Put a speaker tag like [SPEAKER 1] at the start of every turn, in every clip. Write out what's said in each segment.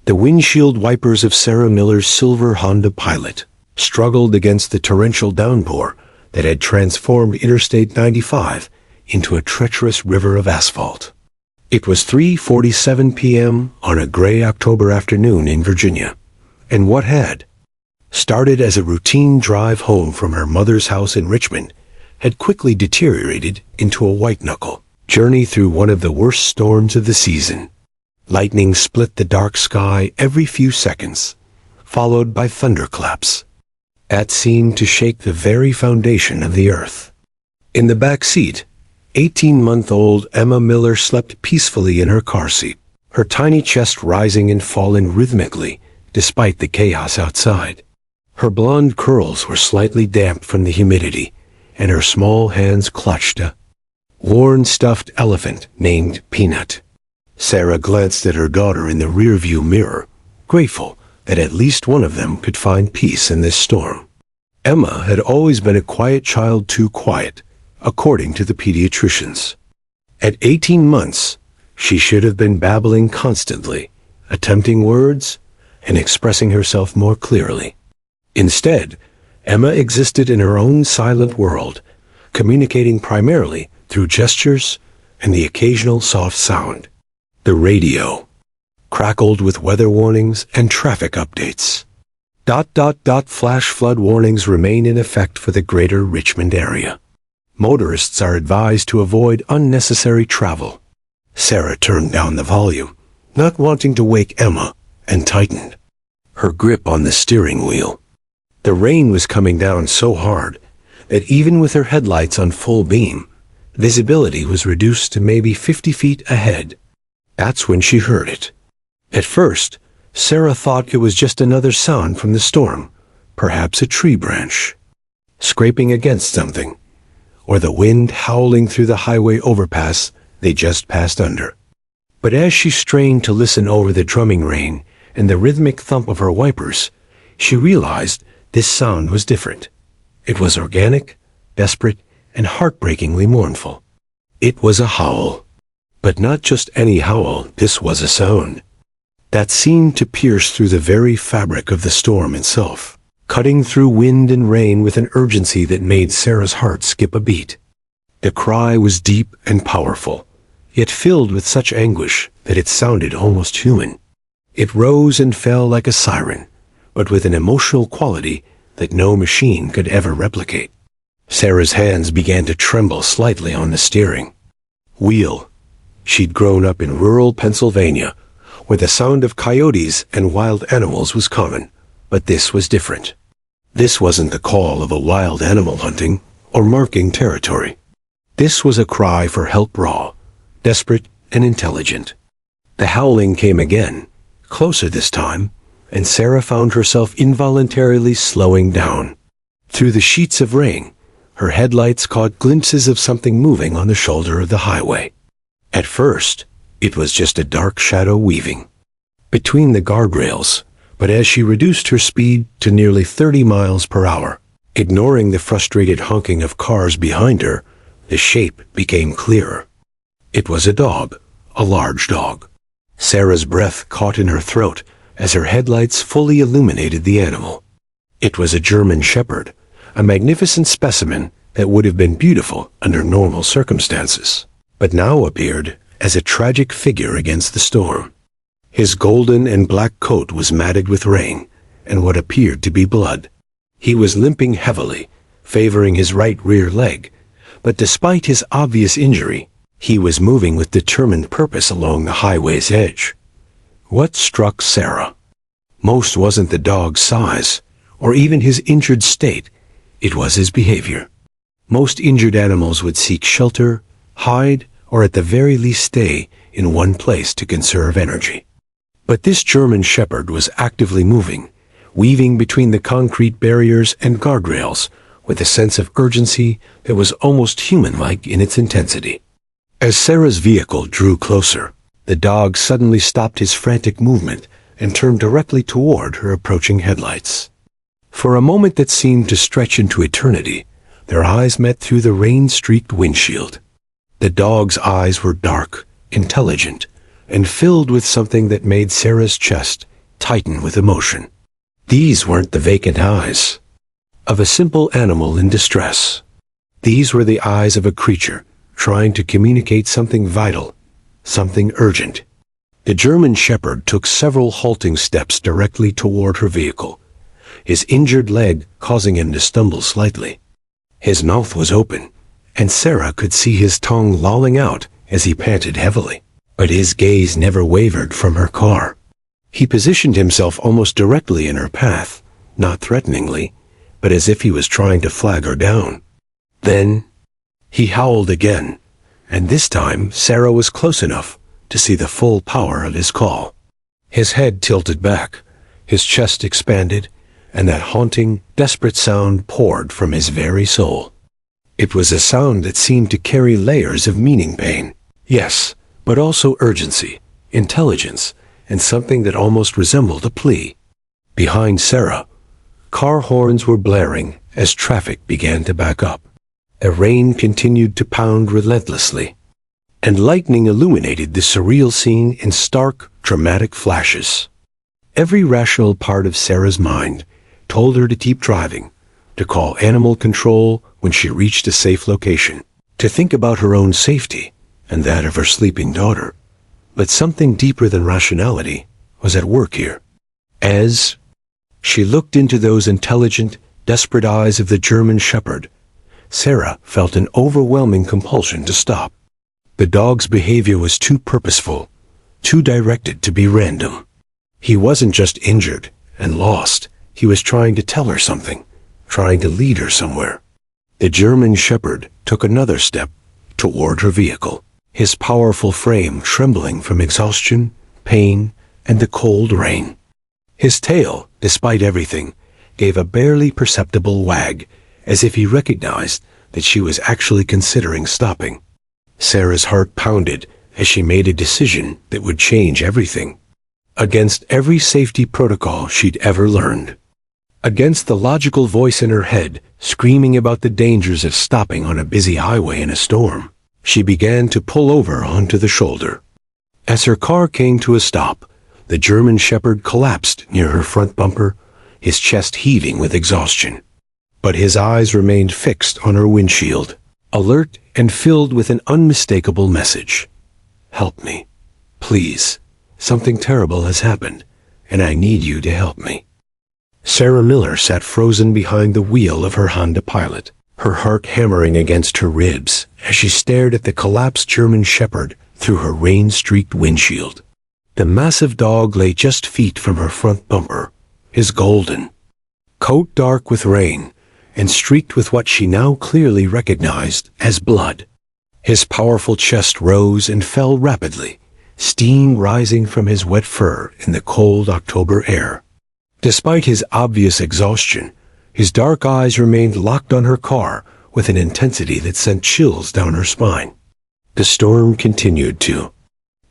[SPEAKER 1] The windshield wipers of Sarah Miller's silver Honda Pilot struggled against the torrential downpour that had transformed Interstate 95 into a treacherous river of asphalt. It was 3:47 p.m. on a gray October afternoon in Virginia, and what had started as a routine drive home from her mother's house in Richmond had quickly deteriorated into a white-knuckle journey through one of the worst storms of the season. Lightning split the dark sky every few seconds, followed by thunderclaps that seemed to shake the very foundation of the earth. In the back seat, 18-month-old Emma Miller slept peacefully in her car seat, her tiny chest rising and falling rhythmically despite the chaos outside. Her blonde curls were slightly damp from the humidity, and her small hands clutched a worn stuffed elephant named Peanut. Sarah glanced at her daughter in the rearview mirror, grateful that at least one of them could find peace in this storm. Emma had always been a quiet child, too quiet, according to the pediatricians. At 18 months, she should have been babbling constantly, attempting words, and expressing herself more clearly. Instead, Emma existed in her own silent world, communicating primarily through gestures and the occasional soft sound. The radio crackled with weather warnings and traffic updates. Flash flood warnings remain in effect for the greater Richmond area. Motorists are advised to avoid unnecessary travel. Sarah turned down the volume, not wanting to wake Emma, and tightened her grip on the steering wheel. The rain was coming down so hard that even with her headlights on full beam, visibility was reduced to maybe 50 feet ahead. That's when she heard it. At first, Sarah thought it was just another sound from the storm, perhaps a tree branch scraping against something, or the wind howling through the highway overpass they just passed under. But as she strained to listen over the drumming rain and the rhythmic thump of her wipers, she realized this sound was different. It was organic, desperate, and heartbreakingly mournful. It was a howl. But not just any howl, this was a sound that seemed to pierce through the very fabric of the storm itself, cutting through wind and rain with an urgency that made Sarah's heart skip a beat. The cry was deep and powerful, yet filled with such anguish that it sounded almost human. It rose and fell like a siren, but with an emotional quality that no machine could ever replicate. Sarah's hands began to tremble slightly on the steering wheel. She'd grown up in rural Pennsylvania, where the sound of coyotes and wild animals was common, but this was different. This wasn't the call of a wild animal hunting or marking territory. This was a cry for help, raw, desperate, and intelligent. The howling came again, closer this time, and Sarah found herself involuntarily slowing down. Through the sheets of rain, her headlights caught glimpses of something moving on the shoulder of the highway. At first, it was just a dark shadow weaving between the guardrails, but as she reduced her speed to nearly 30 miles per hour, ignoring the frustrated honking of cars behind her, the shape became clearer. It was a dog, a large dog. Sarah's breath caught in her throat as her headlights fully illuminated the animal. It was a German shepherd, a magnificent specimen that would have been beautiful under normal circumstances, but now appeared as a tragic figure against the storm. His golden and black coat was matted with rain and what appeared to be blood. He was limping heavily, favoring his right rear leg, but despite his obvious injury, he was moving with determined purpose along the highway's edge. What struck Sarah most wasn't the dog's size, or even his injured state, it was his behavior. Most injured animals would seek shelter, hide, or at the very least stay in one place to conserve energy. But this German shepherd was actively moving, weaving between the concrete barriers and guardrails with a sense of urgency that was almost human-like in its intensity. As Sarah's vehicle drew closer, the dog suddenly stopped his frantic movement and turned directly toward her approaching headlights. For a moment that seemed to stretch into eternity, their eyes met through the rain-streaked windshield. The dog's eyes were dark, intelligent, and filled with something that made Sarah's chest tighten with emotion. These weren't the vacant eyes of a simple animal in distress. These were the eyes of a creature trying to communicate something vital, something urgent. The German shepherd took several halting steps directly toward her vehicle, his injured leg causing him to stumble slightly. His mouth was open, and Sarah could see his tongue lolling out as he panted heavily. But his gaze never wavered from her car. He positioned himself almost directly in her path, not threateningly, but as if he was trying to flag her down. Then he howled again, and this time Sarah was close enough to see the full power of his call. His head tilted back, his chest expanded, and that haunting, desperate sound poured from his very soul. It was a sound that seemed to carry layers of meaning pain, yes, but also urgency, intelligence, and something that almost resembled a plea. Behind Sarah, car horns were blaring as traffic began to back up. The rain continued to pound relentlessly, and lightning illuminated the surreal scene in stark, dramatic flashes. Every rational part of Sarah's mind told her to keep driving, to call animal control when she reached a safe location, to think about her own safety and that of her sleeping daughter. But something deeper than rationality was at work here. As she looked into those intelligent, desperate eyes of the German shepherd, Sarah felt an overwhelming compulsion to stop. The dog's behavior was too purposeful, too directed to be random. He wasn't just injured and lost. He was trying to tell her something, trying to lead her somewhere. The German shepherd took another step toward her vehicle, his powerful frame trembling from exhaustion, pain, and the cold rain. His tail, despite everything, gave a barely perceptible wag, as if he recognized that she was actually considering stopping. Sarah's heart pounded as she made a decision that would change everything. Against every safety protocol she'd ever learned. Against the logical voice in her head, screaming about the dangers of stopping on a busy highway in a storm, she began to pull over onto the shoulder. As her car came to a stop, the German shepherd collapsed near her front bumper, his chest heaving with exhaustion. But his eyes remained fixed on her windshield, alert and filled with an unmistakable message. Help me. Please. Something terrible has happened, and I need you to help me. Sarah Miller sat frozen behind the wheel of her Honda Pilot, her heart hammering against her ribs as she stared at the collapsed German shepherd through her rain-streaked windshield. The massive dog lay just feet from her front bumper, his golden coat dark with rain and streaked with what she now clearly recognized as blood. His powerful chest rose and fell rapidly, steam rising from his wet fur in the cold October air. Despite his obvious exhaustion, his dark eyes remained locked on her car with an intensity that sent chills down her spine. The storm continued to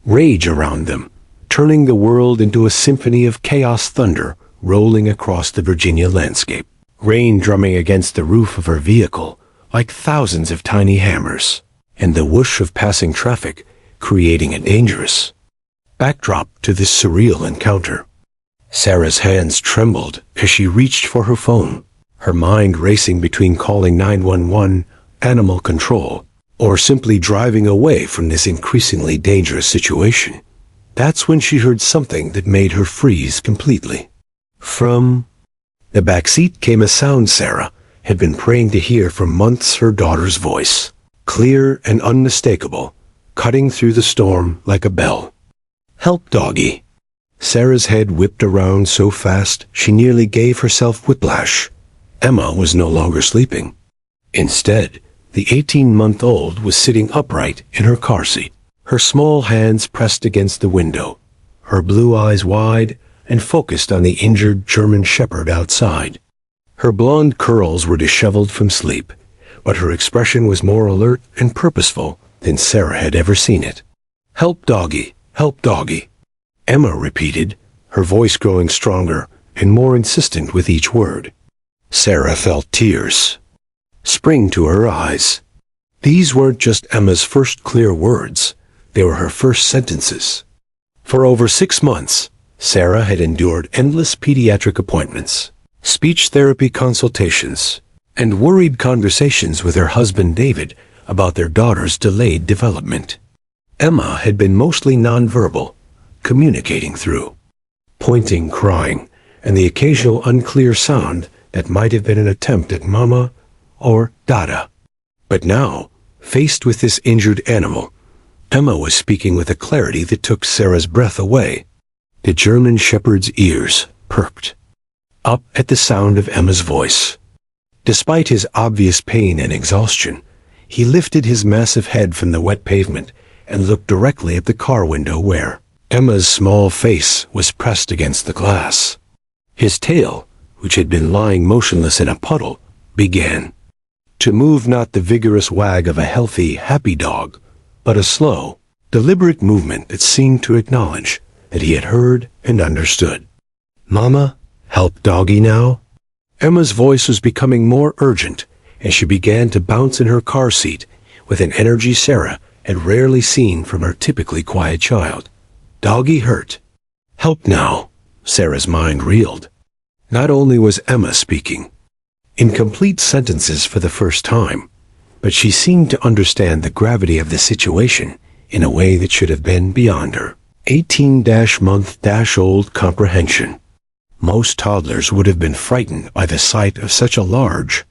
[SPEAKER 1] rage around them, turning the world into a symphony of chaos thunder rolling across the Virginia landscape. Rain drumming against the roof of her vehicle like thousands of tiny hammers, and the whoosh of passing traffic creating a dangerous backdrop to this surreal encounter. Sarah's hands trembled as she reached for her phone, her mind racing between calling 911, animal control, or simply driving away from this increasingly dangerous situation. That's when she heard something that made her freeze completely. From the back seat came a sound Sarah had been praying to hear for months, her daughter's voice, clear and unmistakable, cutting through the storm like a bell. Help, doggy. Sarah's head whipped around so fast she nearly gave herself whiplash. Emma was no longer sleeping. Instead, the 18-month-old was sitting upright in her car seat, her small hands pressed against the window, her blue eyes wide and focused on the injured German shepherd outside. Her blonde curls were disheveled from sleep, but her expression was more alert and purposeful than Sarah had ever seen it. Help, doggy. Help, doggy. Emma repeated, her voice growing stronger and more insistent with each word. Sarah felt tears spring to her eyes. These weren't just Emma's first clear words. They were her first sentences. For over 6 months, Sarah had endured endless pediatric appointments, speech therapy consultations, and worried conversations with her husband David about their daughter's delayed development. Emma had been mostly nonverbal, communicating through pointing, crying, and the occasional unclear sound that might have been an attempt at mama or dada. But now, faced with this injured animal, Emma was speaking with a clarity that took Sarah's breath away. The German shepherd's ears perked up at the sound of Emma's voice. Despite his obvious pain and exhaustion, he lifted his massive head from the wet pavement and looked directly at the car window where Emma's small face was pressed against the glass. His tail, which had been lying motionless in a puddle, began to move, not the vigorous wag of a healthy, happy dog, but a slow, deliberate movement that seemed to acknowledge that he had heard and understood. "Mama, help doggy now?" Emma's voice was becoming more urgent, and she began to bounce in her car seat with an energy Sarah had rarely seen from her typically quiet child. "Doggy hurt. Help now." Sarah's mind reeled. Not only was Emma speaking in complete sentences for the first time, but she seemed to understand the gravity of the situation in a way that should have been beyond her 18-month-old comprehension. Most toddlers would have been frightened by the sight of such a large,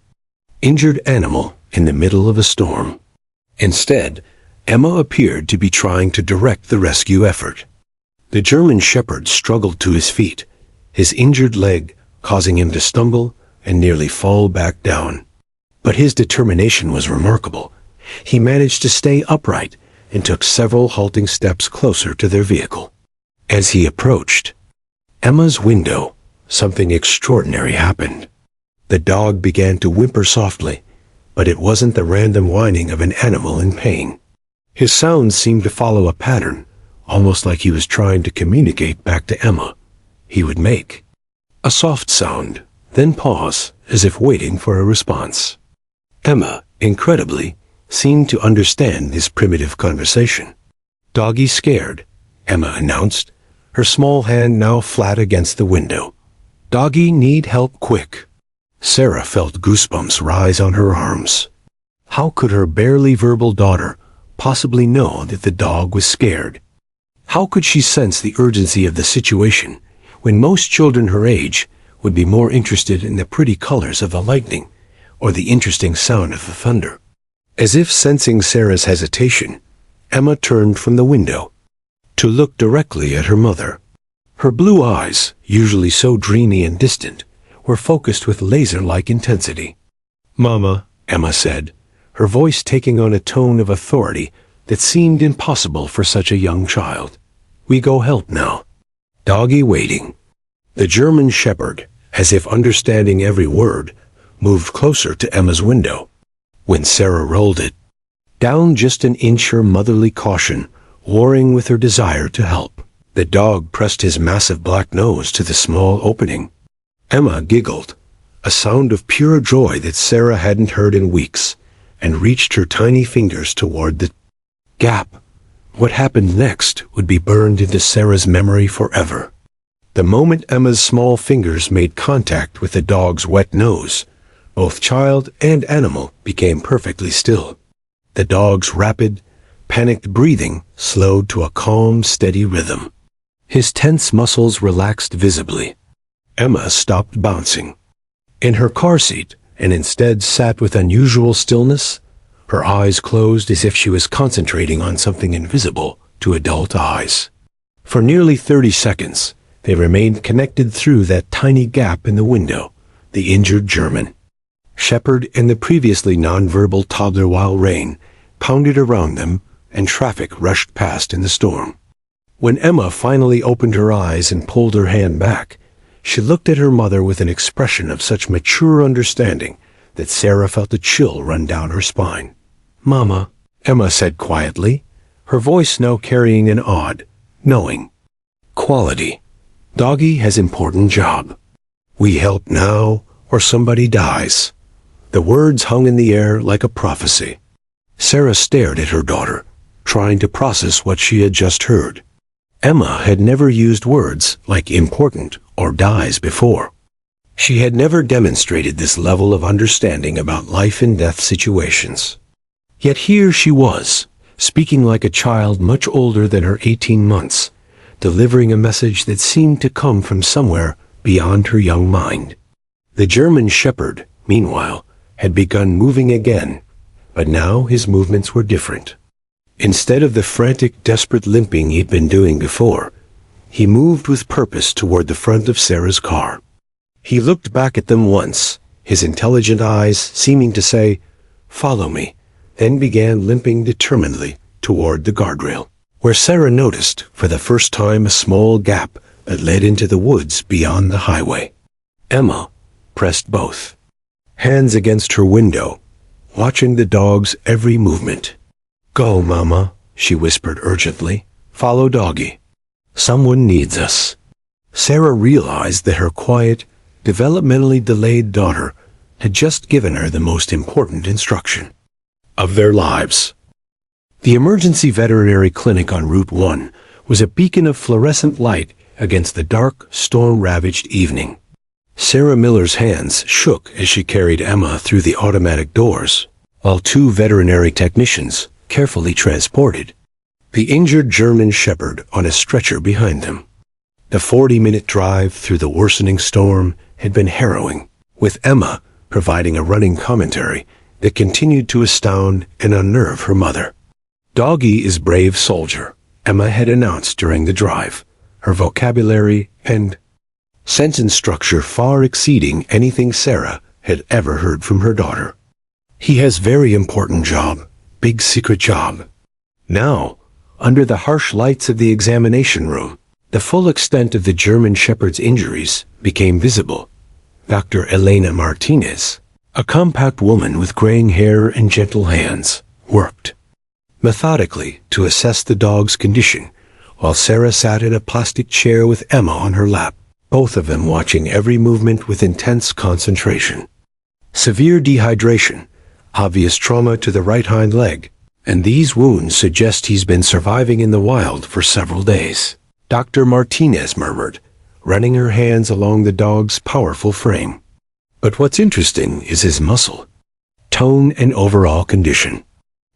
[SPEAKER 1] injured animal in the middle of a storm. Instead, Emma appeared to be trying to direct the rescue effort. The German shepherd struggled to his feet, his injured leg causing him to stumble and nearly fall back down. But his determination was remarkable. He managed to stay upright and took several halting steps closer to their vehicle. As he approached Emma's window, something extraordinary happened. The dog began to whimper softly, but it wasn't the random whining of an animal in pain. His sounds seemed to follow a pattern, almost like he was trying to communicate back to Emma. He would make a soft sound, then pause, as if waiting for a response. Emma, incredibly, seemed to understand his primitive conversation. "Doggy scared," Emma announced, her small hand now flat against the window. "Doggy need help quick." Sarah felt goosebumps rise on her arms. How could her barely verbal daughter possibly know that the dog was scared? How could she sense the urgency of the situation when most children her age would be more interested in the pretty colors of the lightning or the interesting sound of the thunder? As if sensing Sarah's hesitation, Emma turned from the window to look directly at her mother. Her blue eyes, usually so dreamy and distant, were focused with laser-like intensity. "Mama," Emma said, her voice taking on a tone of authority that seemed impossible for such a young child. "We go help now. Doggy waiting." The German shepherd, as if understanding every word, moved closer to Emma's window. When Sarah rolled it down just an inch, her motherly caution warring with her desire to help, the dog pressed his massive black nose to the small opening. Emma giggled, a sound of pure joy that Sarah hadn't heard in weeks, and reached her tiny fingers toward the gap. What happened next would be burned into Sarah's memory forever. The moment Emma's small fingers made contact with the dog's wet nose, both child and animal became perfectly still. The dog's rapid, panicked breathing slowed to a calm, steady rhythm. His tense muscles relaxed visibly. Emma stopped bouncing in her car seat and instead sat with unusual stillness, her eyes closed as if she was concentrating on something invisible to adult eyes. For nearly 30 seconds, they remained connected through that tiny gap in the window, the injured German shepherd and the previously nonverbal toddler, while rain pounded around them and traffic rushed past in the storm. When Emma finally opened her eyes and pulled her hand back, she looked at her mother with an expression of such mature understanding that Sarah felt a chill run down her spine. "Mama," Emma said quietly, her voice now carrying an odd, knowing quality. "Doggy has important job. We help now or somebody dies." The words hung in the air like a prophecy. Sarah stared at her daughter, trying to process what she had just heard. Emma had never used words like important or dies before. She had never demonstrated this level of understanding about life and death situations. Yet here she was, speaking like a child much older than her 18 months, delivering a message that seemed to come from somewhere beyond her young mind. The German shepherd, meanwhile, had begun moving again, but now his movements were different. Instead of the frantic, desperate limping he'd been doing before, he moved with purpose toward the front of Sarah's car. He looked back at them once, his intelligent eyes seeming to say, "Follow me," then began limping determinedly toward the guardrail, where Sarah noticed for the first time a small gap that led into the woods beyond the highway. Emma pressed both hands against her window, watching the dog's every movement. "Go, Mama," she whispered urgently. "Follow Doggy. Someone needs us." Sarah realized that her quiet, developmentally delayed daughter had just given her the most important instruction of their lives. The emergency veterinary clinic on Route 1 was a beacon of fluorescent light against the dark, storm-ravaged evening. Sarah Miller's hands shook as she carried Emma through the automatic doors, while two veterinary technicians carefully transported the injured German shepherd on a stretcher behind them. The 40-minute drive through the worsening storm had been harrowing, with Emma providing a running commentary that continued to astound and unnerve her mother. "Doggy is brave soldier," Emma had announced during the drive, her vocabulary and sentence structure far exceeding anything Sarah had ever heard from her daughter. "He has very important job, big secret job." Now, under the harsh lights of the examination room, the full extent of the German shepherd's injuries became visible. Dr. Elena Martinez, a compact woman with graying hair and gentle hands, worked methodically to assess the dog's condition, while Sarah sat in a plastic chair with Emma on her lap, both of them watching every movement with intense concentration. Severe dehydration, obvious trauma to the right hind leg, and these wounds suggest he's been surviving in the wild for several days, Dr. Martinez murmured, running her hands along the dog's powerful frame. "But what's interesting is his muscle, tone, and overall condition.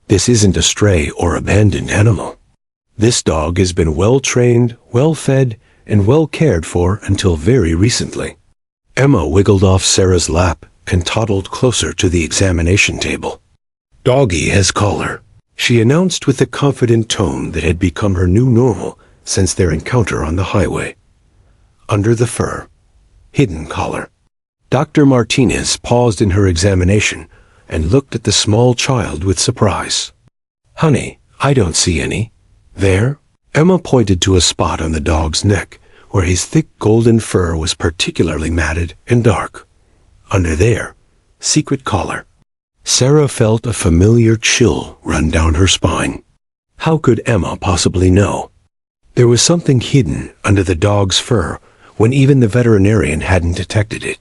[SPEAKER 1] This isn't a stray or abandoned animal. This dog has been well-trained, well-fed, and well-cared for until very recently." Emma wiggled off Sarah's lap and toddled closer to the examination table. "Doggy has collar," she announced with the confident tone that had become her new normal since their encounter on the highway. "Under the fur. Hidden collar." Dr. Martinez paused in her examination and looked at the small child with surprise. "Honey, I don't see any." "There?" Emma pointed to a spot on the dog's neck where his thick golden fur was particularly matted and dark. "Under there. Secret collar." Sarah felt a familiar chill run down her spine. How could Emma possibly know? There was something hidden under the dog's fur when even the veterinarian hadn't detected it.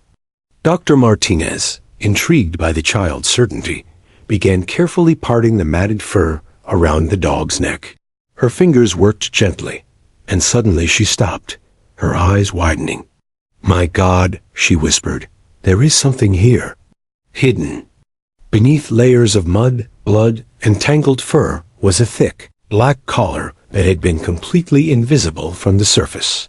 [SPEAKER 1] Dr. Martinez, intrigued by the child's certainty, began carefully parting the matted fur around the dog's neck. Her fingers worked gently, and suddenly she stopped, her eyes widening. "My God," she whispered, "there is something here. Hidden." Beneath layers of mud, blood, and tangled fur was a thick, black collar that had been completely invisible from the surface.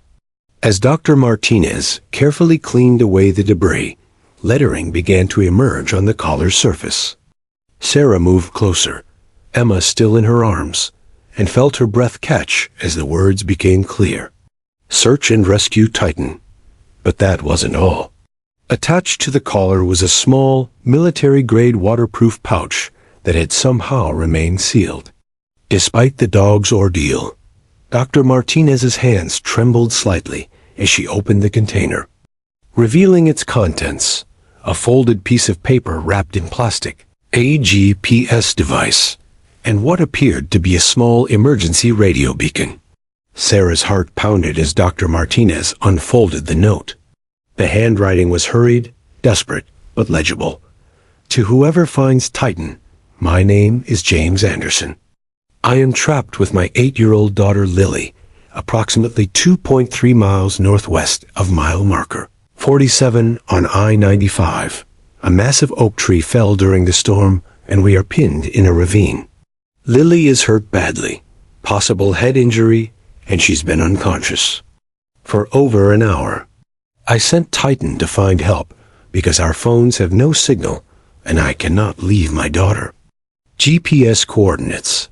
[SPEAKER 1] As Dr. Martinez carefully cleaned away the debris, lettering began to emerge on the collar's surface. Sarah moved closer, Emma still in her arms, and felt her breath catch as the words became clear. "Search and rescue Titan." But that wasn't all. Attached to the collar was a small, military-grade waterproof pouch that had somehow remained sealed. Despite the dog's ordeal, Dr. Martinez's hands trembled slightly as she opened the container, revealing its contents, a folded piece of paper wrapped in plastic, a GPS device, and what appeared to be a small emergency radio beacon. Sarah's heart pounded as Dr. Martinez unfolded the note. The handwriting was hurried, desperate, but legible. "To whoever finds Titan, my name is James Anderson. I am trapped with my 8-year-old daughter Lily, approximately 2.3 miles northwest of mile marker 47 on I-95. A massive oak tree fell during the storm, and we are pinned in a ravine. Lily is hurt badly, possible head injury, and she's been unconscious for over an hour. I sent Titan to find help because our phones have no signal and I cannot leave my daughter. GPS coordinates: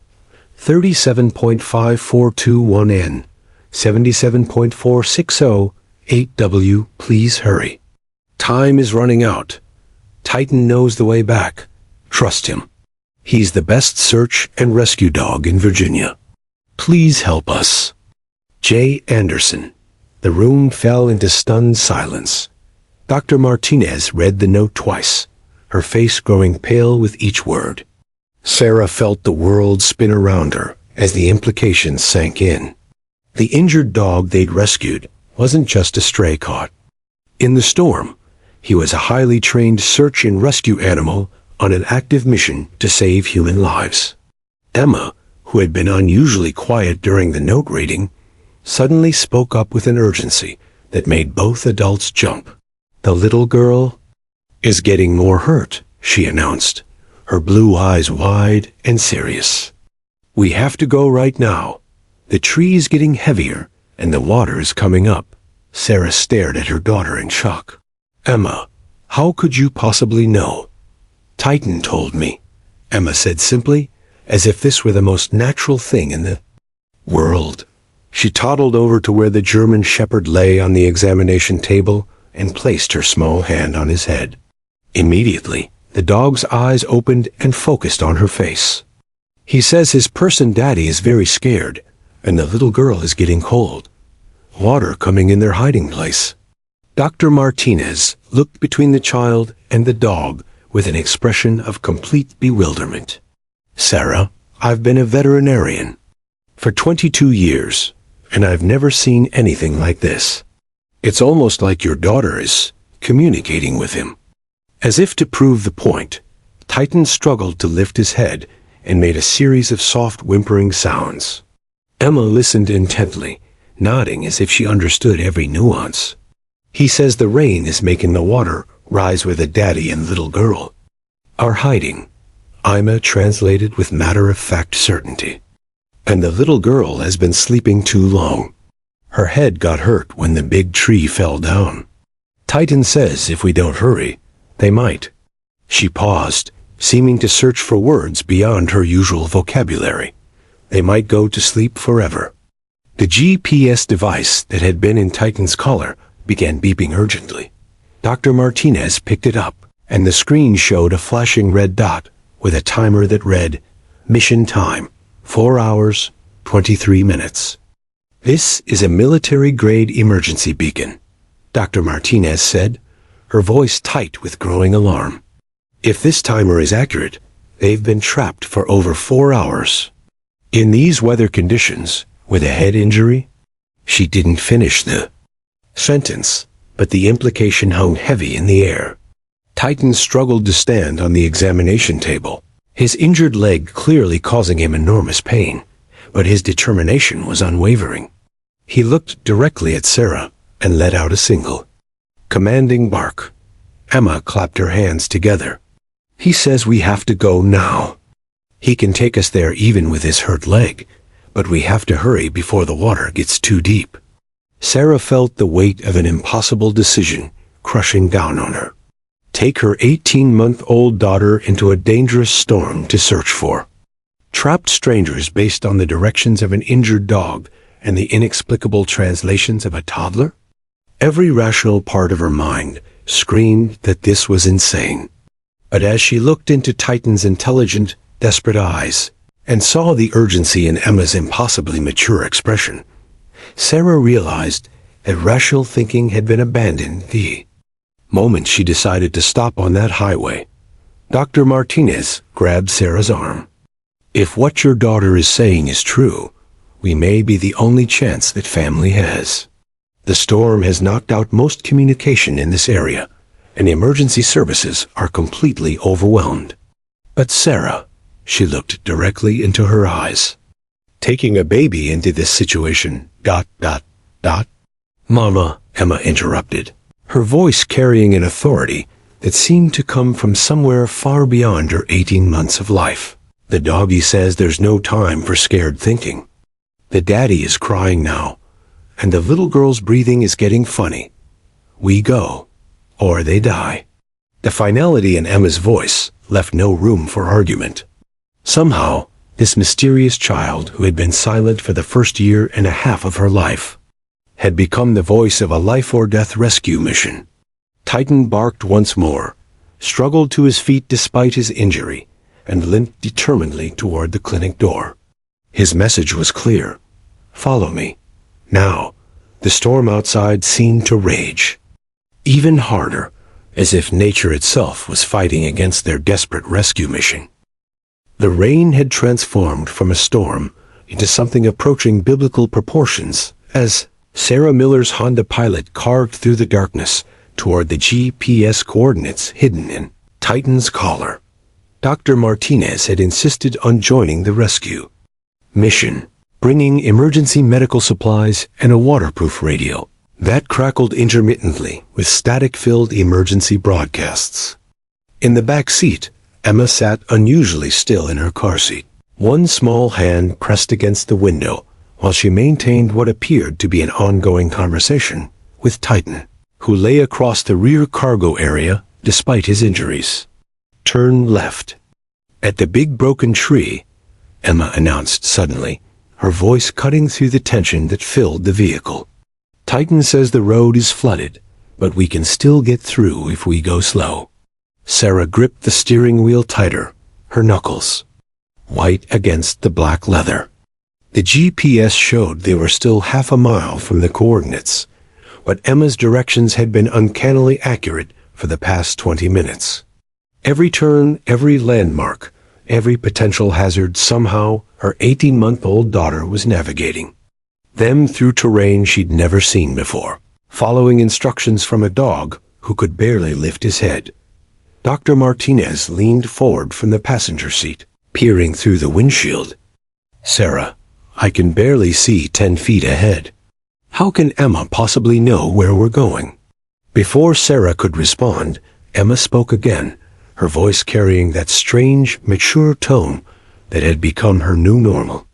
[SPEAKER 1] 37.5421 N, 77.460 8W. Please hurry. Time is running out. Titan knows the way back. Trust him. He's the best search and rescue dog in Virginia. Please help us. J. Anderson. The room fell into stunned silence. Dr. Martinez read the note twice, her face growing pale with each word. Sarah felt the world spin around her as the implications sank in. The injured dog they'd rescued wasn't just a stray caught in the storm. He was a highly trained search and rescue animal on an active mission to save human lives. Emma, who had been unusually quiet during the note reading, suddenly spoke up with an urgency that made both adults jump. "The little girl is getting more hurt," she announced, her blue eyes wide and serious. "We have to go right now. The tree is getting heavier and the water is coming up." Sarah stared at her daughter in shock. "Emma, how could you possibly know?" "Titan told me," Emma said simply, as if this were the most natural thing in the world. She toddled over to where the German shepherd lay on the examination table and placed her small hand on his head. Immediately, the dog's eyes opened and focused on her face. "He says his person daddy is very scared, and the little girl is getting cold. Water coming in their hiding place." Dr. Martinez looked between the child and the dog with an expression of complete bewilderment. "Sarah, I've been a veterinarian for 22 years, and I've never seen anything like this. It's almost like your daughter is communicating with him." As if to prove the point, Titan struggled to lift his head and made a series of soft whimpering sounds. Emma listened intently, nodding as if she understood every nuance. "He says the rain is making the water rise where the daddy and little girl are hiding," Ima translated with matter-of-fact certainty. "And the little girl has been sleeping too long. Her head got hurt when the big tree fell down. Titan says if we don't hurry, they might." She paused, seeming to search for words beyond her usual vocabulary. "They might go to sleep forever." The GPS device that had been in Titan's collar began beeping urgently. Dr. Martinez picked it up, and the screen showed a flashing red dot with a timer that read, "Mission time, 4 hours, 23 minutes. "This is a military-grade emergency beacon," Dr. Martinez said, her voice tight with growing alarm. "If this timer is accurate, they've been trapped for over 4 hours. In these weather conditions, with a head injury?" She didn't finish the sentence, but the implication hung heavy in the air. Titan struggled to stand on the examination table, his injured leg clearly causing him enormous pain, but his determination was unwavering. He looked directly at Sarah and let out a single commanding bark. Emma clapped her hands together. "He says we have to go now. He can take us there even with his hurt leg, but we have to hurry before the water gets too deep." Sarah felt the weight of an impossible decision crushing down on her. Take her 18-month-old daughter into a dangerous storm to search for trapped strangers based on the directions of an injured dog and the inexplicable translations of a toddler? Every rational part of her mind screamed that this was insane. But as she looked into Titan's intelligent, desperate eyes and saw the urgency in Emma's impossibly mature expression, Sarah realized that rational thinking had been abandoned the moment she decided to stop on that highway. Dr. Martinez grabbed Sarah's arm. "If what your daughter is saying is true, we may be the only chance that family has. The storm has knocked out most communication in this area, and emergency services are completely overwhelmed." "But Sarah," she looked directly into her eyes, "taking a baby into this situation Dot, dot, dot. Mama, Emma interrupted, her voice carrying an authority that seemed to come from somewhere far beyond her 18 months of life. The doggy says there's no time for scared thinking. The daddy is crying now, and the little girl's breathing is getting funny. We go, or they die. The finality in Emma's voice left no room for argument. Somehow, this mysterious child who had been silent for the first year and a half of her life had become the voice of a life-or-death rescue mission. Titan barked once more, struggled to his feet despite his injury, and limped determinedly toward the clinic door. His message was clear. Follow me. Now, the storm outside seemed to rage. Even harder, as if nature itself was fighting against their desperate rescue mission. The rain had transformed from a storm into something approaching biblical proportions as Sarah Miller's Honda Pilot carved through the darkness toward the GPS coordinates hidden in Titan's collar. Dr. Martinez had insisted on joining the rescue mission, bringing emergency medical supplies and a waterproof radio that crackled intermittently with static-filled emergency broadcasts. In the back seat, Emma sat unusually still in her car seat, one small hand pressed against the window while she maintained what appeared to be an ongoing conversation with Titan, who lay across the rear cargo area despite his injuries. Turn left. At the big broken tree, Emma announced suddenly, her voice cutting through the tension that filled the vehicle. Titan says the road is flooded, but we can still get through if we go slow. Sarah gripped the steering wheel tighter, her knuckles white against the black leather. The GPS showed they were still half a mile from the coordinates, but Emma's directions had been uncannily accurate for the past 20 minutes. Every turn, every landmark, every potential hazard somehow her 18-month-old daughter was navigating them through terrain she'd never seen before, following instructions from a dog who could barely lift his head. Dr. Martinez leaned forward from the passenger seat, peering through the windshield. Sarah, I can barely see 10 feet ahead. How can Emma possibly know where we're going? Before Sarah could respond, Emma spoke again, her voice carrying that strange, mature tone that had become her new normal.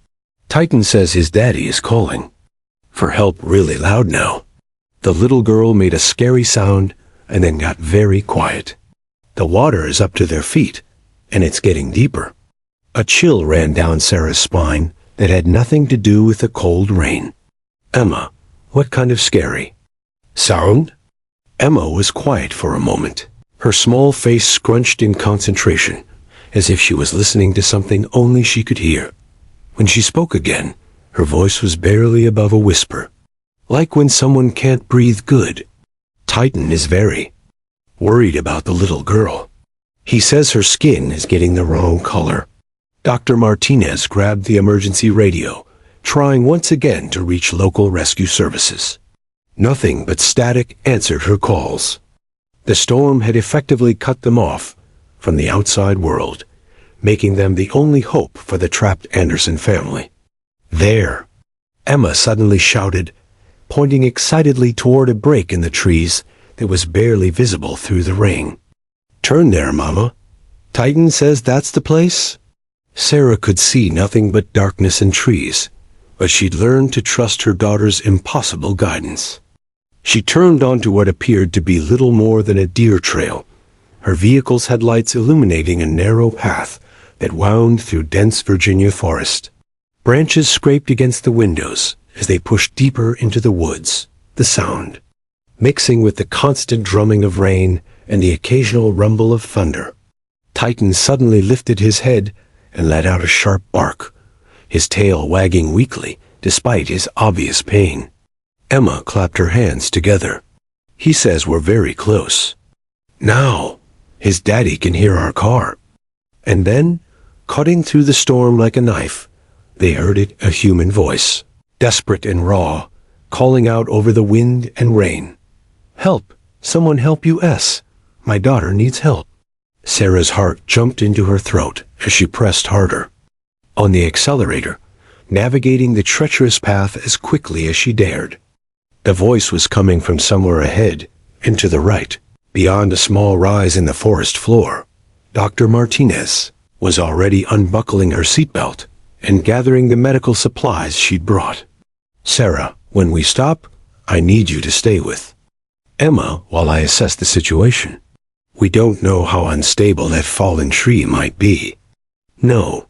[SPEAKER 1] Titan says his daddy is calling for help really loud now. The little girl made a scary sound and then got very quiet. The water is up to their feet, and it's getting deeper. A chill ran down Sarah's spine that had nothing to do with the cold rain. Emma, what kind of scary sound? Emma was quiet for a moment, her small face scrunched in concentration, as if she was listening to something only she could hear. When she spoke again, her voice was barely above a whisper, like when someone can't breathe good. Titan is very worried about the little girl. He says her skin is getting the wrong color. Dr. Martinez grabbed the emergency radio, trying once again to reach local rescue services. Nothing but static answered her calls. The storm had effectively cut them off from the outside world, making them the only hope for the trapped Anderson family. There! Emma suddenly shouted, pointing excitedly toward a break in the trees that was barely visible through the rain. Turn there, Mama. Titan says that's the place? Sarah could see nothing but darkness and trees, but she'd learned to trust her daughter's impossible guidance. She turned onto what appeared to be little more than a deer trail, her vehicle's headlights illuminating a narrow path that wound through dense Virginia forest. Branches scraped against the windows as they pushed deeper into the woods, the sound mixing with the constant drumming of rain and the occasional rumble of thunder. Titan suddenly lifted his head and let out a sharp bark, his tail wagging weakly despite his obvious pain. Emma clapped her hands together. He says we're very close. Now, his daddy can hear our car. And then, cutting through the storm like a knife, they heard it, a human voice, desperate and raw, calling out over the wind and rain. Help! Someone help us! My daughter needs help. Sarah's heart jumped into her throat as she pressed harder. On the accelerator, navigating the treacherous path as quickly as she dared. The voice was coming from somewhere ahead and to the right, beyond a small rise in the forest floor. Dr. Martinez was already unbuckling her seatbelt and gathering the medical supplies she'd brought. "Sarah, when we stop, I need you to stay with Emma while I assess the situation. We don't know how unstable that fallen tree might be." "No,"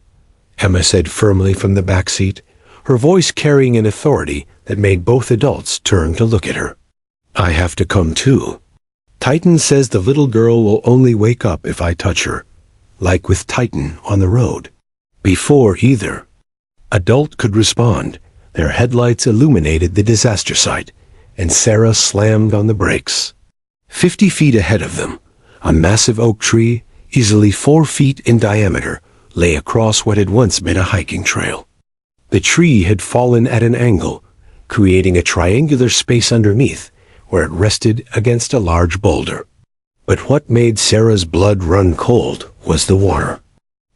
[SPEAKER 1] Emma said firmly from the back seat, her voice carrying an authority that made both adults turn to look at her. "I have to come too. Titan says the little girl will only wake up if I touch her, like with Titan on the road." Before either adult could respond, their headlights illuminated the disaster site, and Sarah slammed on the brakes. 50 feet ahead of them, a massive oak tree, easily 4 feet in diameter, lay across what had once been a hiking trail. The tree had fallen at an angle, creating a triangular space underneath, where it rested against a large boulder. But what made Sarah's blood run cold was the water.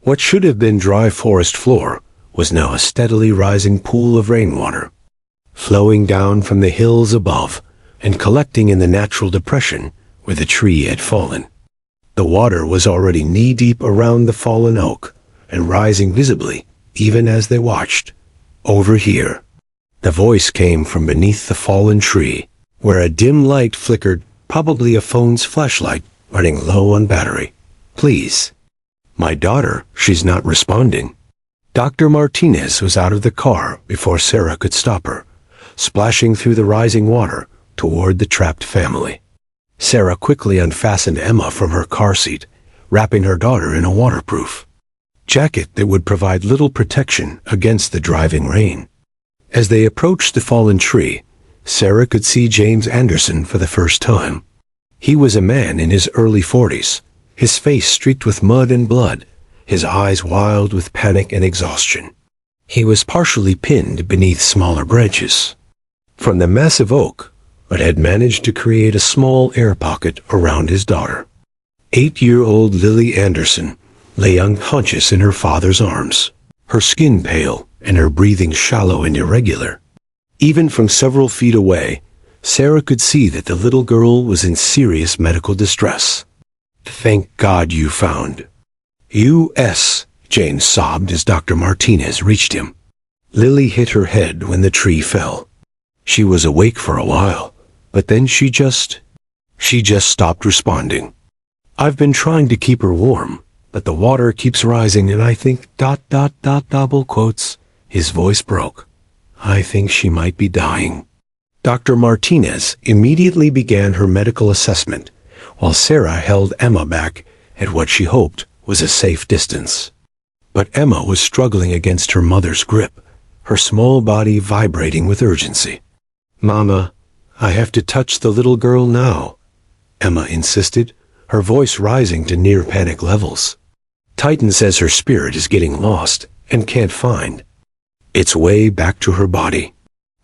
[SPEAKER 1] What should have been dry forest floor was now a steadily rising pool of rainwater, flowing down from the hills above and collecting in the natural depression where the tree had fallen. The water was already knee-deep around the fallen oak and rising visibly even as they watched. "Over here." The voice came from beneath the fallen tree, where a dim light flickered, probably a phone's flashlight running low on battery. "Please." "My daughter, she's not responding." Dr. Martinez was out of the car before Sarah could stop her, splashing through the rising water toward the trapped family. Sarah quickly unfastened Emma from her car seat, wrapping her daughter in a waterproof jacket that would provide little protection against the driving rain. As they approached the fallen tree, Sarah could see James Anderson for the first time. He was a man in his early 40s, his face streaked with mud and blood, his eyes wild with panic and exhaustion. He was partially pinned beneath smaller branches from the massive oak, but had managed to create a small air pocket around his daughter. 8-year-old Lily Anderson lay unconscious in her father's arms, her skin pale and her breathing shallow and irregular. Even from several feet away, Sarah could see that the little girl was in serious medical distress. "Thank God you found." "U.S.," Jane sobbed as Dr. Martinez reached him. Lily hit her head when the tree fell. She was awake for a while, but then she just stopped responding. "I've been trying to keep her warm, but the water keeps rising and I think ... double quotes. His voice broke. "I think she might be dying." Dr. Martinez immediately began her medical assessment, while Sarah held Emma back at what she hoped was a safe distance. But Emma was struggling against her mother's grip, her small body vibrating with urgency. "Mama, I have to touch the little girl now," Emma insisted, her voice rising to near panic levels. "Titan says her spirit is getting lost and can't find its way back to her body.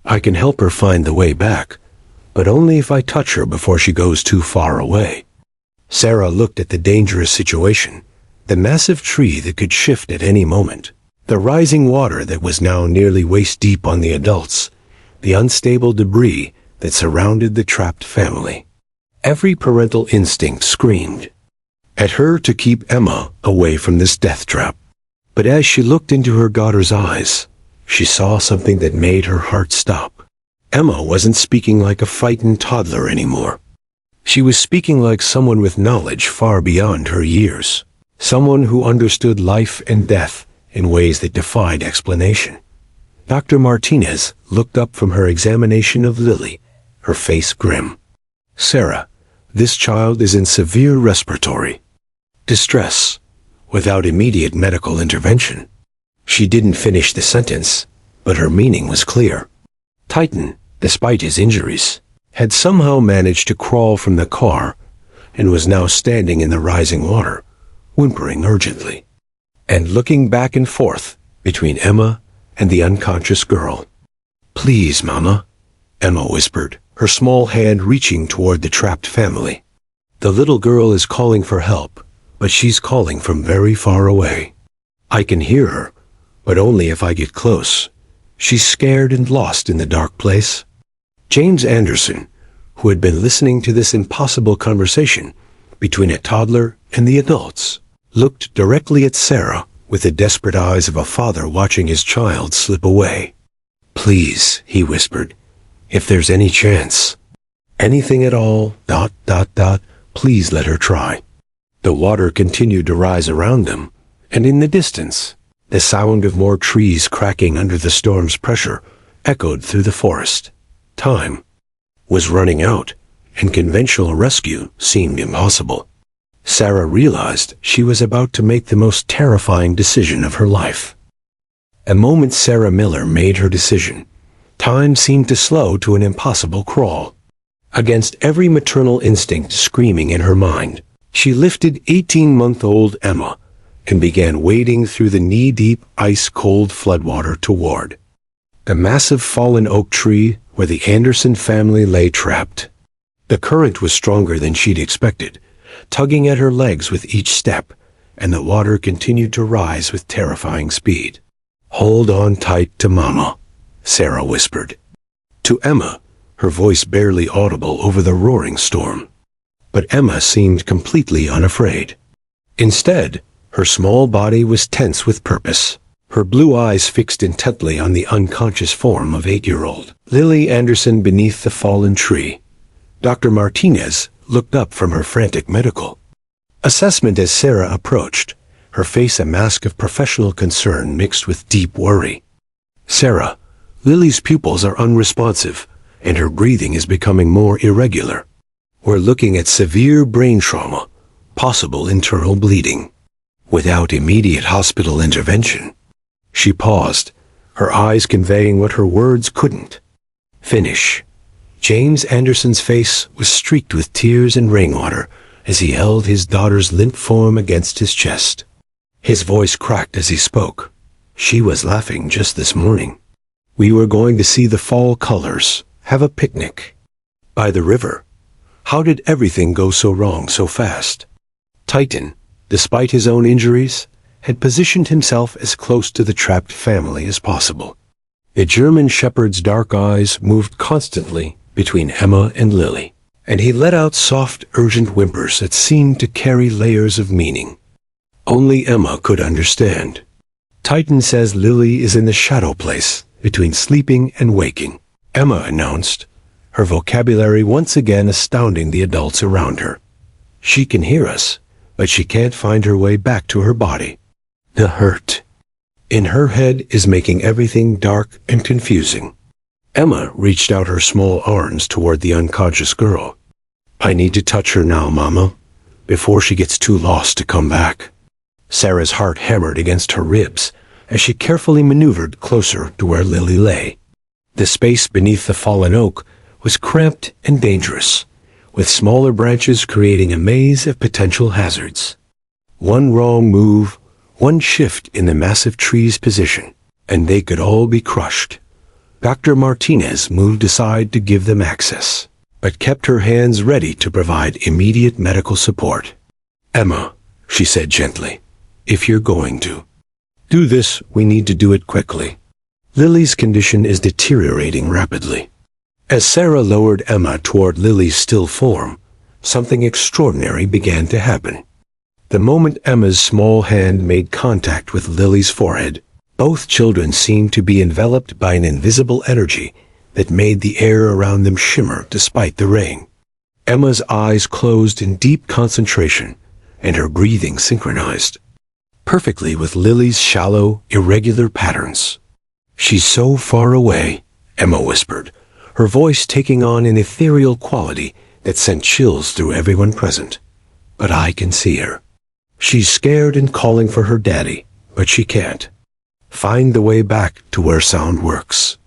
[SPEAKER 1] I can help her find the way back, but only if I touch her before she goes too far away." Sarah looked at the dangerous situation, the massive tree that could shift at any moment, the rising water that was now nearly waist-deep on the adults, the unstable debris that surrounded the trapped family. Every parental instinct screamed at her to keep Emma away from this death trap. But as she looked into her daughter's eyes, she saw something that made her heart stop. Emma wasn't speaking like a frightened toddler anymore. She was speaking like someone with knowledge far beyond her years, someone who understood life and death in ways that defied explanation. Dr. Martinez looked up from her examination of Lily, her face grim. "Sarah, this child is in severe respiratory distress, without immediate medical intervention." She didn't finish the sentence, but her meaning was clear. Titan, despite his injuries, had somehow managed to crawl from the car and was now standing in the rising water, whimpering urgently, and looking back and forth between Emma and the unconscious girl. "Please, Mama," Emma whispered, her small hand reaching toward the trapped family. "The little girl is calling for help, but she's calling from very far away. I can hear her, but only if I get close, She's scared and lost in the dark place. James Anderson, who had been listening to this impossible conversation between a toddler and the adults, looked directly at Sarah with the desperate eyes of a father watching his child slip away. "Please," he whispered, "if there's any chance, anything at all, please let her try." The water continued to rise around them, and in the distance, the sound of more trees cracking under the storm's pressure echoed through the forest. Time was running out, and conventional rescue seemed impossible. Sarah realized she was about to make the most terrifying decision of her life. The moment Sarah Miller made her decision, time seemed to slow to an impossible crawl. Against every maternal instinct screaming in her mind, she lifted 18-month-old Emma and began wading through the knee-deep, ice-cold floodwater toward the massive fallen oak tree where the Anderson family lay trapped. The current was stronger than she'd expected, tugging at her legs with each step, and the water continued to rise with terrifying speed. "Hold on tight to Mama," Sarah whispered. To Emma, her voice barely audible over the roaring storm. But Emma seemed completely unafraid. Instead, her small body was tense with purpose, her blue eyes fixed intently on the unconscious form of 8-year-old Lily Anderson beneath the fallen tree. Dr. Martinez looked up from her frantic medical assessment as Sarah approached, her face a mask of professional concern mixed with deep worry. "Sarah, Lily's pupils are unresponsive, and her breathing is becoming more irregular. We're looking at severe brain trauma, possible internal bleeding. Without immediate hospital intervention." She paused, her eyes conveying what her words couldn't finish. James Anderson's face was streaked with tears and rainwater as he held his daughter's limp form against his chest. His voice cracked as he spoke. "She was laughing just this morning. We were going to see the fall colors, have a picnic by the river. How did everything go so wrong so fast?" Titan, despite his own injuries, had positioned himself as close to the trapped family as possible. The German shepherd's dark eyes moved constantly between Emma and Lily, and he let out soft, urgent whimpers that seemed to carry layers of meaning. Only Emma could understand. "Titan says Lily is in the shadow place, between sleeping and waking," Emma announced, her vocabulary once again astounding the adults around her. "She can hear us, but she can't find her way back to her body. The hurt in her head is making everything dark and confusing." Emma reached out her small arms toward the unconscious girl. "I need to touch her now, Mama, before she gets too lost to come back." Sarah's heart hammered against her ribs as she carefully maneuvered closer to where Lily lay. The space beneath the fallen oak was cramped and dangerous, with smaller branches creating a maze of potential hazards. One wrong move, one shift in the massive tree's position, and they could all be crushed. Dr. Martinez moved aside to give them access, but kept her hands ready to provide immediate medical support. "Emma," she said gently, "if you're going to do this, we need to do it quickly. Lily's condition is deteriorating rapidly." As Sarah lowered Emma toward Lily's still form, something extraordinary began to happen. The moment Emma's small hand made contact with Lily's forehead, both children seemed to be enveloped by an invisible energy that made the air around them shimmer despite the rain. Emma's eyes closed in deep concentration, and her breathing synchronized perfectly with Lily's shallow, irregular patterns. "She's so far away," Emma whispered, her voice taking on an ethereal quality that sent chills through everyone present. "But I can see her. She's scared and calling for her daddy, but she can't find the way back to where sound works."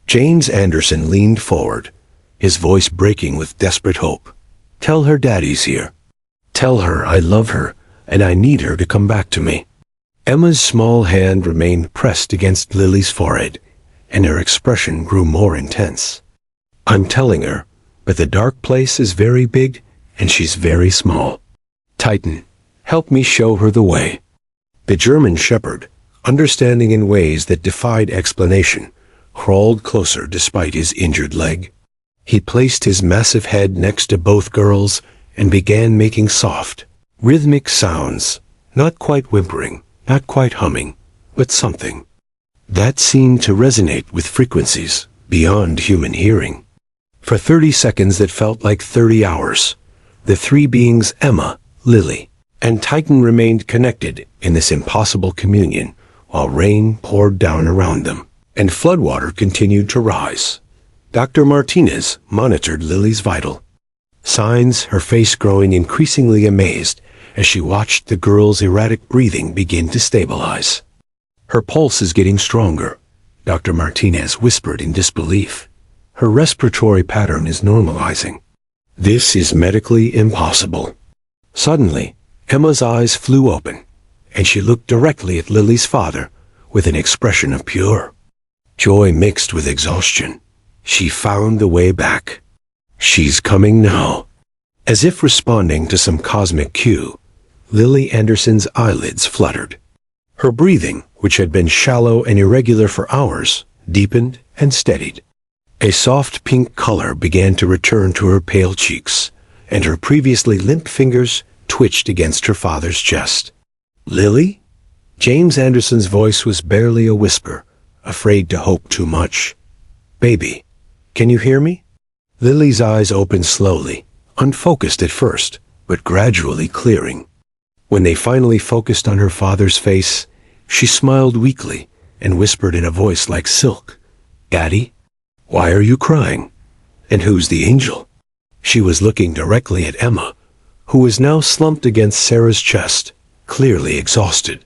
[SPEAKER 1] James Anderson leaned forward, his voice breaking with desperate hope. "Tell her daddy's here. Tell her I love her and I need her to come back to me." Emma's small hand remained pressed against Lily's forehead, and her expression grew more intense. "I'm telling her, but the dark place is very big and she's very small. Titan, help me show her the way." The German shepherd, understanding in ways that defied explanation, crawled closer despite his injured leg. He placed his massive head next to both girls and began making soft, rhythmic sounds, not quite whimpering, not quite humming, but something that seemed to resonate with frequencies beyond human hearing. For 30 seconds that felt like 30 hours, the three beings Emma, Lily, and Titan remained connected in this impossible communion while rain poured down around them and floodwater continued to rise. Dr. Martinez monitored Lily's vital signs, her face growing increasingly amazed as she watched the girl's erratic breathing begin to stabilize. Her pulse is getting stronger, Dr. Martinez whispered in disbelief. Her respiratory pattern is normalizing. This is medically impossible. Suddenly, Emma's eyes flew open, and she looked directly at Lily's father with an expression of pure joy mixed with exhaustion. She found the way back. She's coming now. As if responding to some cosmic cue, Lily Anderson's eyelids fluttered. Her breathing, which had been shallow and irregular for hours, deepened and steadied. A soft pink color began to return to her pale cheeks, and her previously limp fingers twitched against her father's chest. "Lily?" James Anderson's voice was barely a whisper, afraid to hope too much. "Baby, can you hear me?" Lily's eyes opened slowly, unfocused at first, but gradually clearing. When they finally focused on her father's face, she smiled weakly and whispered in a voice like silk, "Daddy, why are you crying? And who's the angel?" She was looking directly at Emma, who was now slumped against Sarah's chest, clearly exhausted.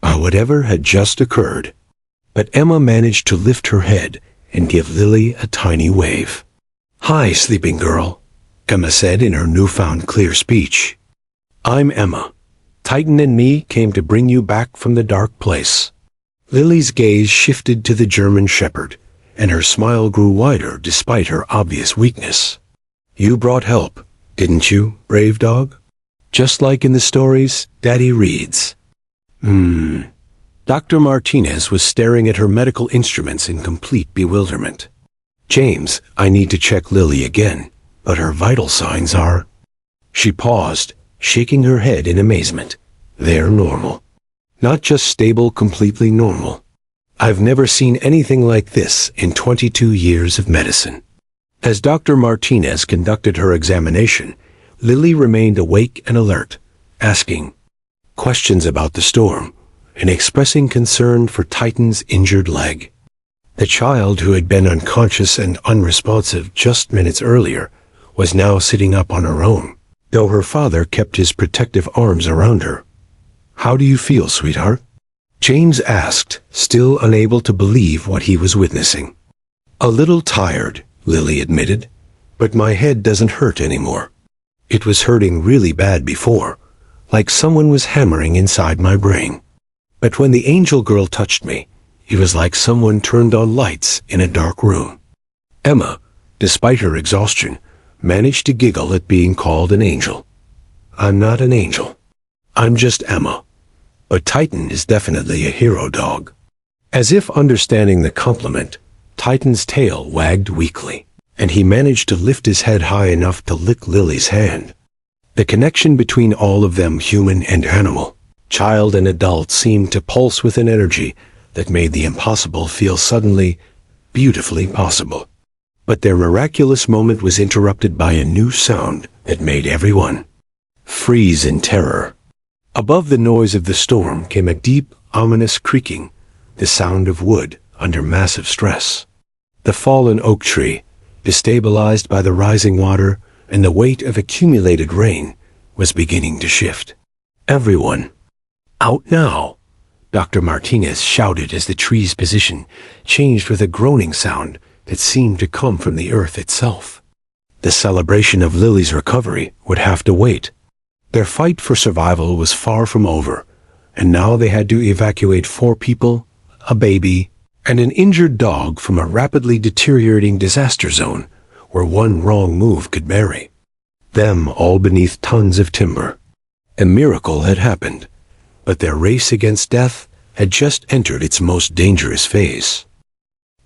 [SPEAKER 1] Whatever had just occurred. But Emma managed to lift her head and give Lily a tiny wave. "Hi, sleeping girl," Emma said in her newfound clear speech. "I'm Emma. Titan and me came to bring you back from the dark place." Lily's gaze shifted to the German shepherd, and her smile grew wider despite her obvious weakness. "You brought help, didn't you, brave dog? Just like in the stories Daddy reads." Dr. Martinez was staring at her medical instruments in complete bewilderment. "James, I need to check Lily again, but her vital signs are—" She paused, shaking her head in amazement. "They're normal. Not just stable, completely normal. I've never seen anything like this in 22 years of medicine." As Dr. Martinez conducted her examination, Lily remained awake and alert, asking questions about the storm and expressing concern for Titan's injured leg. The child, who had been unconscious and unresponsive just minutes earlier, was now sitting up on her own, though her father kept his protective arms around her. "How do you feel, sweetheart?" James asked, still unable to believe what he was witnessing. "A little tired," Lily admitted, "but my head doesn't hurt anymore. It was hurting really bad before, like someone was hammering inside my brain. But when the angel girl touched me, it was like someone turned on lights in a dark room." Emma, despite her exhaustion, managed to giggle at being called an angel. "I'm not an angel. I'm just Emma. But Titan is definitely a hero dog." As if understanding the compliment, Titan's tail wagged weakly, and he managed to lift his head high enough to lick Lily's hand. The connection between all of them, human and animal, child and adult, seemed to pulse with an energy that made the impossible feel suddenly, beautifully possible. But their miraculous moment was interrupted by a new sound that made everyone freeze in terror. Above the noise of the storm came a deep, ominous creaking, the sound of wood under massive stress. The fallen oak tree, destabilized by the rising water and the weight of accumulated rain, was beginning to shift. "Everyone, out now!" Dr. Martinez shouted as the tree's position changed with a groaning sound that seemed to come from the earth itself. The celebration of Lily's recovery would have to wait. Their fight for survival was far from over, and now they had to evacuate 4 people, a baby, and an injured dog from a rapidly deteriorating disaster zone where one wrong move could bury them all beneath tons of timber. A miracle had happened, but their race against death had just entered its most dangerous phase.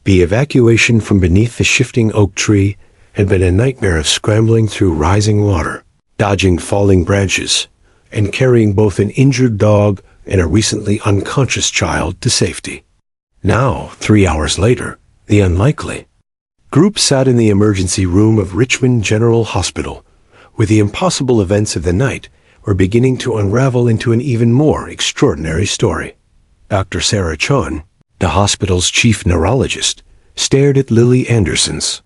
[SPEAKER 1] The evacuation from beneath the shifting oak tree had been a nightmare of scrambling through rising water, dodging falling branches, and carrying both an injured dog and a recently unconscious child to safety. Now, 3 hours later, the unlikely. Group sat in the emergency room of Richmond General Hospital, where the impossible events of the night were beginning to unravel into an even more extraordinary story. Dr. Sarah Chun, the hospital's chief neurologist, stared at Lily Anderson's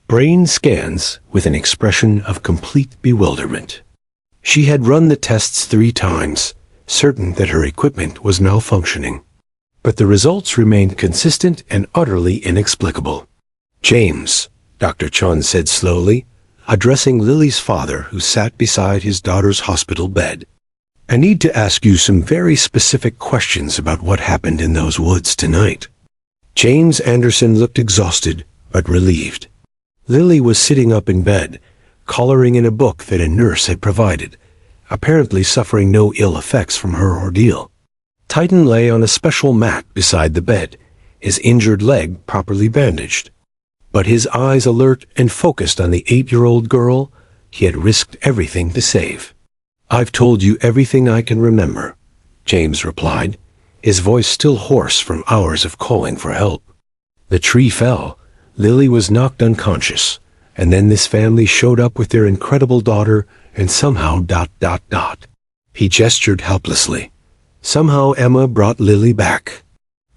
[SPEAKER 1] brain scans with an expression of complete bewilderment. She had run the tests 3 times, certain that her equipment was malfunctioning. But the results remained consistent and utterly inexplicable. "James," Dr. Chun said slowly, addressing Lily's father who sat beside his daughter's hospital bed. "I need to ask you some very specific questions about what happened in those woods tonight." James Anderson looked exhausted, but relieved. Lily was sitting up in bed, coloring in a book that a nurse had provided, apparently suffering no ill effects from her ordeal. Titan lay on a special mat beside the bed, his injured leg properly bandaged. But his eyes alert and focused on the 8-year-old girl he had risked everything to save. "I've told you everything I can remember," James replied, his voice still hoarse from hours of calling for help. "The tree fell, Lily was knocked unconscious, and then this family showed up with their incredible daughter and somehow ... He gestured helplessly. "Somehow Emma brought Lily back."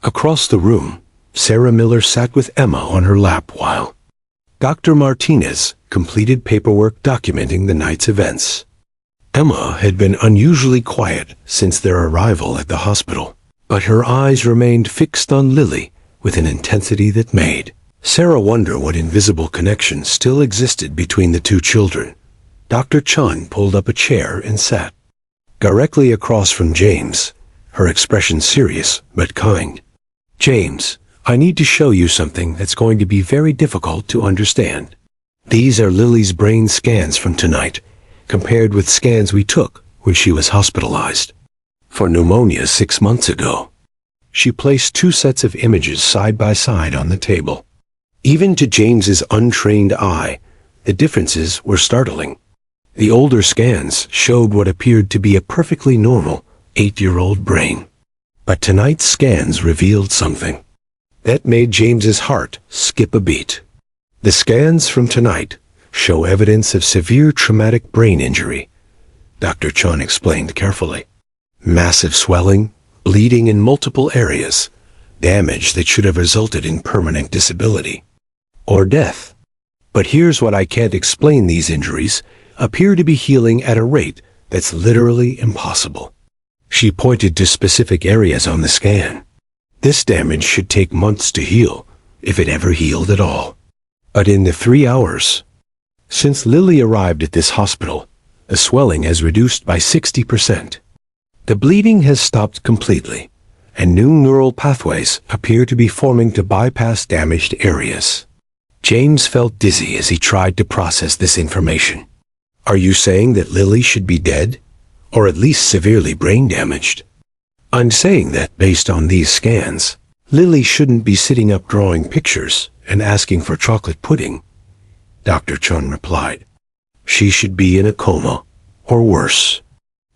[SPEAKER 1] Across the room, Sarah Miller sat with Emma on her lap while Dr. Martinez completed paperwork documenting the night's events. Emma had been unusually quiet since their arrival at the hospital, but her eyes remained fixed on Lily with an intensity that made Sarah wonder what invisible connection still existed between the 2 children. Dr. Chun pulled up a chair and sat directly across from James, her expression serious but kind. "James, I need to show you something that's going to be very difficult to understand. These are Lily's brain scans from tonight, compared with scans we took when she was hospitalized for pneumonia 6 months ago." She placed 2 sets of images side by side on the table. Even to James's untrained eye, the differences were startling. The older scans showed what appeared to be a perfectly normal 8-year-old brain. But tonight's scans revealed something that made James's heart skip a beat. The scans from tonight show evidence of severe traumatic brain injury, Dr. Chun explained carefully. Massive swelling, bleeding in multiple areas, damage that should have resulted in permanent disability or death. But here's what I can't explain: these injuries appear to be healing at a rate that's literally impossible. She pointed to specific areas on the scan. This damage should take months to heal, if it ever healed at all. But in the 3 hours since Lily arrived at this hospital, the swelling has reduced by 60%. The bleeding has stopped completely, and new neural pathways appear to be forming to bypass damaged areas. James felt dizzy as he tried to process this information. "Are you saying that Lily should be dead, or at least severely brain damaged?" "I'm saying that, based on these scans, Lily shouldn't be sitting up drawing pictures and asking for chocolate pudding," Dr. Chun replied. "She should be in a coma, or worse.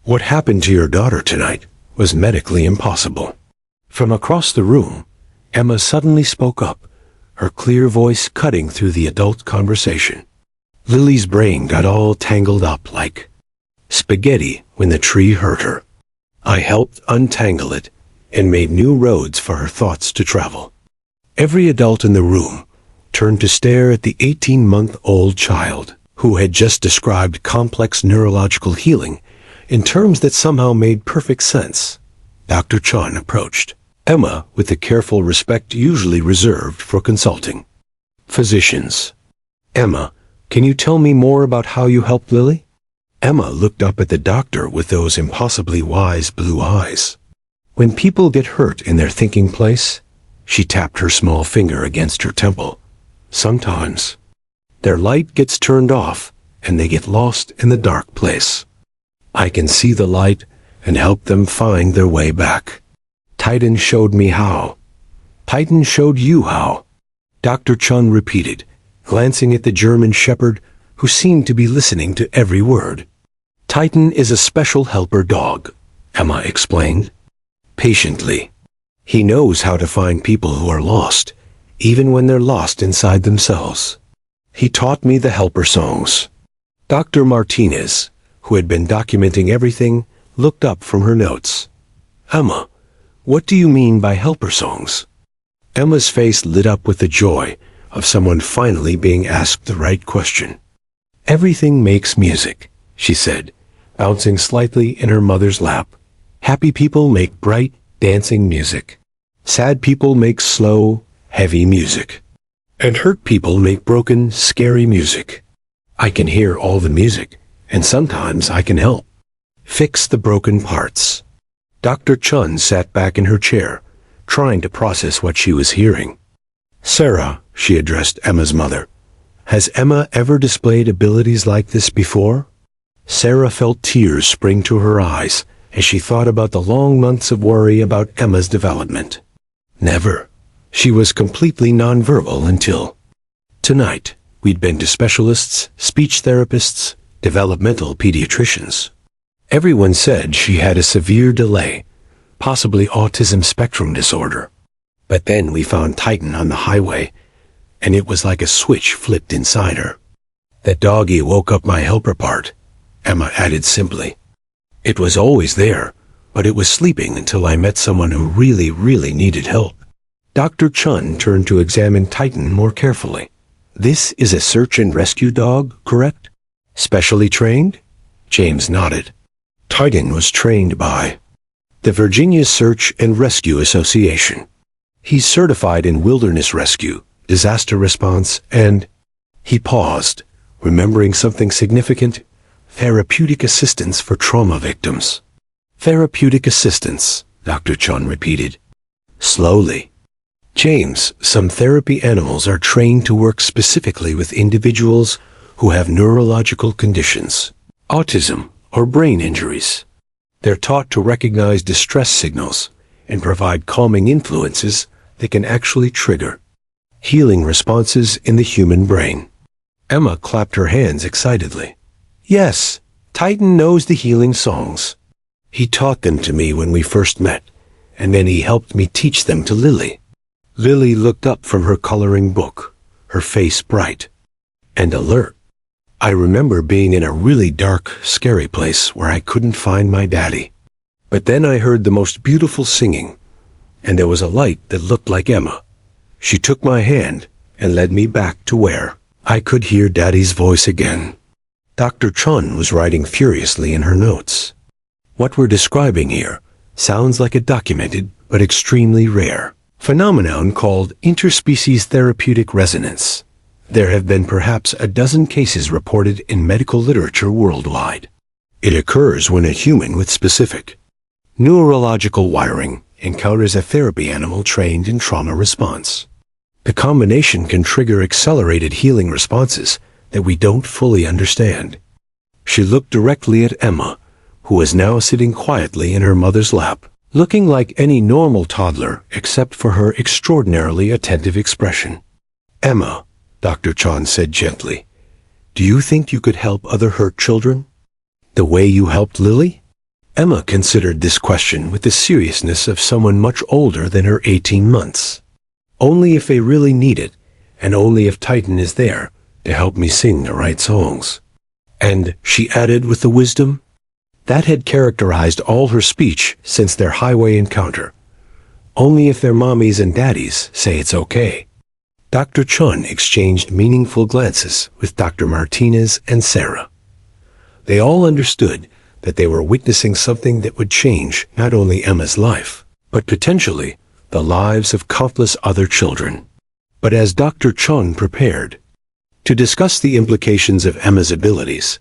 [SPEAKER 1] What happened to your daughter tonight was medically impossible." From across the room, Emma suddenly spoke up, her clear voice cutting through the adult conversation. "Lily's brain got all tangled up like spaghetti when the tree hurt her. I helped untangle it and made new roads for her thoughts to travel." Every adult in the room turned to stare at the 18-month-old child, who had just described complex neurological healing in terms that somehow made perfect sense. Dr. Chun approached Emma with the careful respect usually reserved for consulting physicians. "Emma, can you tell me more about how you helped Lily?" Emma looked up at the doctor with those impossibly wise blue eyes. "When people get hurt in their thinking place," she tapped her small finger against her temple, "sometimes their light gets turned off and they get lost in the dark place. I can see the light and help them find their way back. Titan showed me how. Titan showed you how." Dr. Chun repeated, glancing at the German shepherd, who seemed to be listening to every word. Titan is a special helper dog, Emma explained. Patiently. He knows how to find people who are lost, even when they're lost inside themselves. He taught me the helper songs. Dr. Martinez, who had been documenting everything, looked up from her notes. Emma, what do you mean by helper songs? Emma's face lit up with the joy of someone finally being asked the right question. Everything makes music, she said, bouncing slightly in her mother's lap. Happy people make bright, dancing music. Sad people make slow, heavy music. And hurt people make broken, scary music. I can hear all the music, and sometimes I can help fix the broken parts. Dr. Chun sat back in her chair, trying to process what she was hearing. Sarah, she addressed Emma's mother, has Emma ever displayed abilities like this before? Sarah felt tears spring to her eyes as she thought about the long months of worry about Emma's development. Never. She was completely nonverbal until tonight. We'd been to specialists, speech therapists, developmental pediatricians. Everyone said she had a severe delay, possibly autism spectrum disorder. But then we found Titan on the highway, and it was like a switch flipped inside her. That doggy woke up my helper part, Emma added simply. It was always there, but it was sleeping until I met someone who really needed help. Dr. Chun turned to examine Titan more carefully. This is a search and rescue dog, correct? Specially trained? James nodded. Titan was trained by the Virginia Search and Rescue Association. He's certified in wilderness rescue, disaster response, and... He paused, remembering something significant. Therapeutic assistance for trauma victims. Therapeutic assistance, Dr. Chun repeated. Slowly. James, some therapy animals are trained to work specifically with individuals who have neurological conditions, autism, or brain injuries. They're taught to recognize distress signals and provide calming influences that can actually trigger healing responses in the human brain. Emma clapped her hands excitedly. Yes, Titan knows the healing songs. He taught them to me when we first met, and then he helped me teach them to Lily. Lily looked up from her coloring book, her face bright and alert. I remember being in a really dark, scary place where I couldn't find my daddy. But then I heard the most beautiful singing, and there was a light that looked like Emma. She took my hand and led me back to where I could hear Daddy's voice again. Dr. Chun was writing furiously in her notes. What we're describing here sounds like a documented but extremely rare phenomenon called interspecies therapeutic resonance. There have been perhaps a dozen cases reported in medical literature worldwide. It occurs when a human with specific neurological wiring encounters a therapy animal trained in trauma response. The combination can trigger accelerated healing responses that we don't fully understand. She looked directly at Emma, who was now sitting quietly in her mother's lap, looking like any normal toddler except for her extraordinarily attentive expression. Emma, Dr. Chun said gently, do you think you could help other hurt children? The way you helped Lily? Emma considered this question with the seriousness of someone much older than her 18 months. Only if they really need it, and only if Titan is there to help me sing the right songs. And, she added with the wisdom that had characterized all her speech since their highway encounter. Only if their mommies and daddies say it's okay. Dr. Chun exchanged meaningful glances with Dr. Martinez and Sarah. They all understood that they were witnessing something that would change not only Emma's life, but potentially the lives of countless other children. But as Dr. Chun prepared to discuss the implications of Emma's abilities,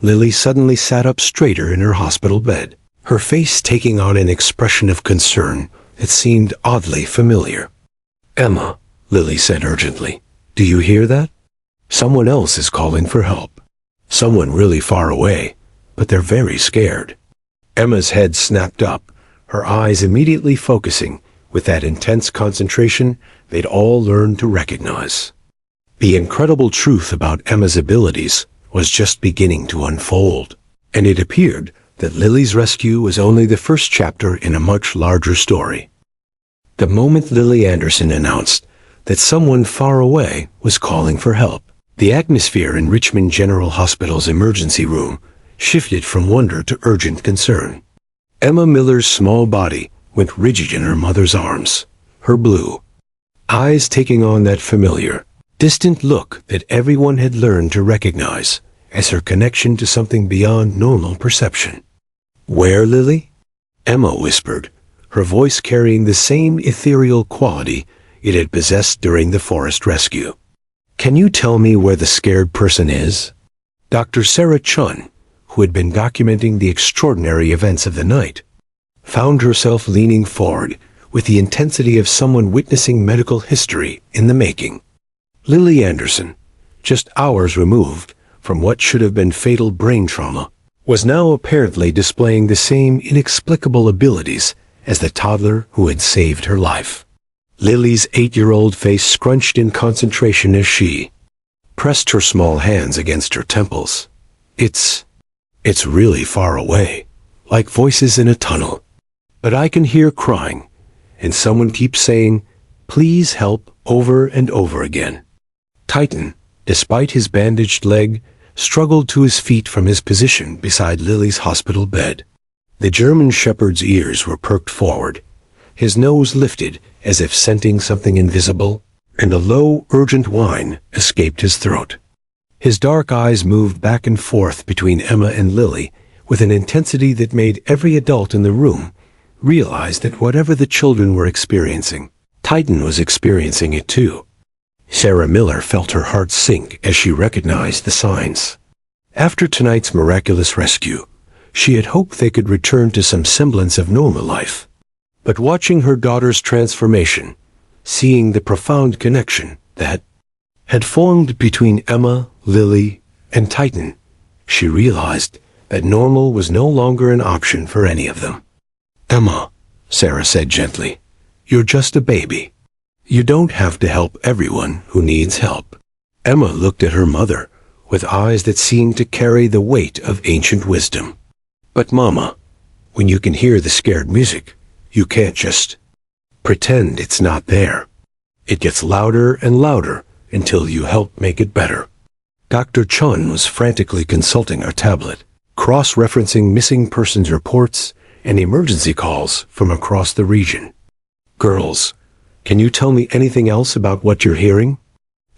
[SPEAKER 1] Lily suddenly sat up straighter in her hospital bed, her face taking on an expression of concern that seemed oddly familiar. Emma, Lily said urgently, do you hear that? Someone else is calling for help. Someone really far away, but they're very scared. Emma's head snapped up, her eyes immediately focusing with that intense concentration they'd all learned to recognize. The incredible truth about Emma's abilities was just beginning to unfold, and it appeared that Lily's rescue was only the first chapter in a much larger story. The moment Lily Anderson announced that someone far away was calling for help, the atmosphere in Richmond General Hospital's emergency room shifted from wonder to urgent concern. Emma Miller's small body went rigid in her mother's arms, her blue eyes taking on that familiar, distant look that everyone had learned to recognize as her connection to something beyond normal perception. "Where, Lily?" Emma whispered, her voice carrying the same ethereal quality it had possessed during the forest rescue. "Can you tell me where the scared person is?" Dr. Sarah Chun, who had been documenting the extraordinary events of the night, found herself leaning forward with the intensity of someone witnessing medical history in the making. Lily Anderson, just hours removed from what should have been fatal brain trauma, was now apparently displaying the same inexplicable abilities as the toddler who had saved her life. Lily's 8-year-old face scrunched in concentration as she pressed her small hands against her temples. It's really far away, like voices in a tunnel. But I can hear crying, and someone keeps saying, 'Please help,' over and over again." Titan, despite his bandaged leg, struggled to his feet from his position beside Lily's hospital bed. The German shepherd's ears were perked forward, his nose lifted as if scenting something invisible, and a low, urgent whine escaped his throat. His dark eyes moved back and forth between Emma and Lily with an intensity that made every adult in the room realize that whatever the children were experiencing, Titan was experiencing it too. Sarah Miller felt her heart sink as she recognized the signs. After tonight's miraculous rescue, she had hoped they could return to some semblance of normal life. But watching her daughter's transformation, seeing the profound connection that had formed between Emma, Lily, and Titan, she realized that normal was no longer an option for any of them. "Emma," Sarah said gently, "you're just a baby. You don't have to help everyone who needs help." Emma looked at her mother with eyes that seemed to carry the weight of ancient wisdom. "But Mama, when you can hear the scared music, you can't just pretend it's not there. It gets louder and louder until you help make it better." Dr. Chun was frantically consulting a tablet, cross-referencing missing persons reports and emergency calls from across the region. "Girls, can you tell me anything else about what you're hearing?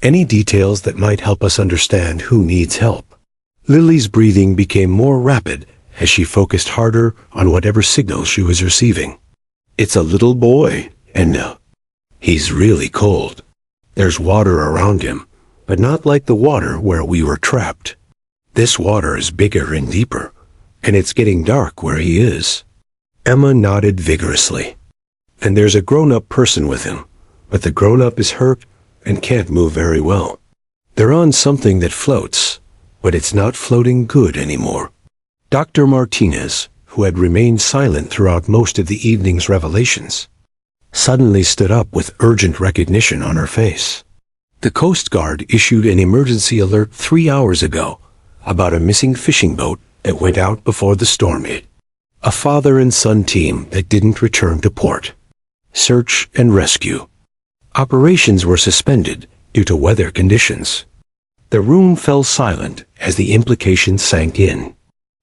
[SPEAKER 1] Any details that might help us understand who needs help?" Lily's breathing became more rapid as she focused harder on whatever signals she was receiving. "It's a little boy, and he's really cold. There's water around him, but not like the water where we were trapped. This water is bigger and deeper, and it's getting dark where he is." Emma nodded vigorously. "And there's a grown-up person with him, but the grown-up is hurt and can't move very well. They're on something that floats, but it's not floating good anymore." Dr. Martinez, who had remained silent throughout most of the evening's revelations, suddenly stood up with urgent recognition on her face. "The Coast Guard issued an emergency alert 3 hours ago about a missing fishing boat that went out before the storm hit. A father and son team that didn't return to port. Search and rescue. Operations were suspended due to weather conditions." The room fell silent as the implications sank in.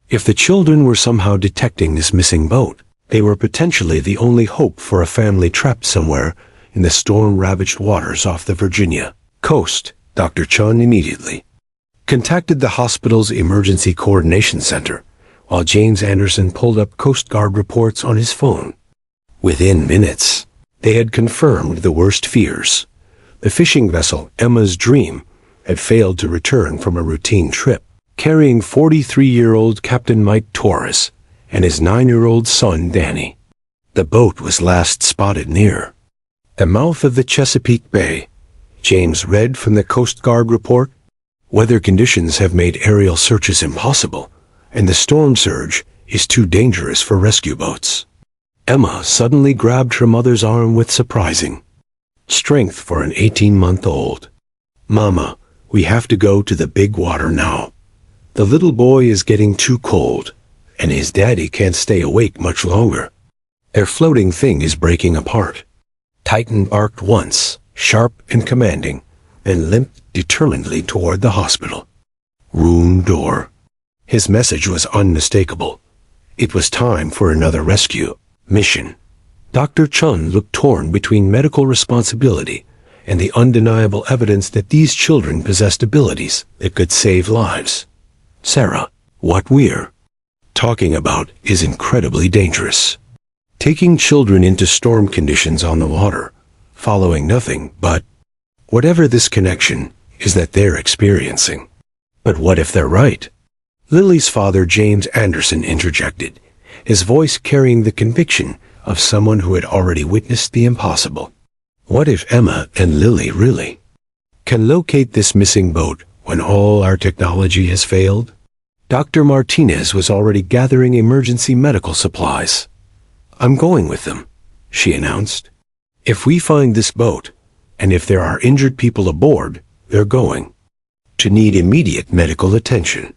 [SPEAKER 1] If the children were somehow detecting this missing boat, they were potentially the only hope for a family trapped somewhere in the storm-ravaged waters off the Virginia coast. Dr. Chun immediately contacted the hospital's emergency coordination center, while James Anderson pulled up Coast Guard reports on his phone. Within minutes, they had confirmed the worst fears. The fishing vessel Emma's Dream had failed to return from a routine trip, carrying 43-year-old Captain Mike Torres and his 9-year-old son Danny. The boat was last spotted near the mouth of the Chesapeake Bay. James read from the Coast Guard report. "Weather conditions have made aerial searches impossible, and the storm surge is too dangerous for rescue boats." Emma suddenly grabbed her mother's arm with surprising Strength for an 18-month-old. Mama, we have to go to the big water now. The little boy is getting too cold, and his daddy can't stay awake much longer. Their floating thing is breaking apart. Titan barked once, sharp and commanding, and limped determinedly toward the hospital. Room door. His message was unmistakable. It was time for another rescue mission. Dr. Chun looked torn between medical responsibility and the undeniable evidence that these children possessed abilities that could save lives. Sarah, what we're talking about is incredibly dangerous. Taking children into storm conditions on the water, following nothing but whatever this connection is that they're experiencing. But what if they're right? Lily's father, James Anderson, interjected, his voice carrying the conviction of someone who had already witnessed the impossible. What if Emma and Lily really can locate this missing boat when all our technology has failed? Dr. Martinez was already gathering emergency medical supplies. I'm going with them, she announced. If we find this boat, and if there are injured people aboard, they're going to need immediate medical attention.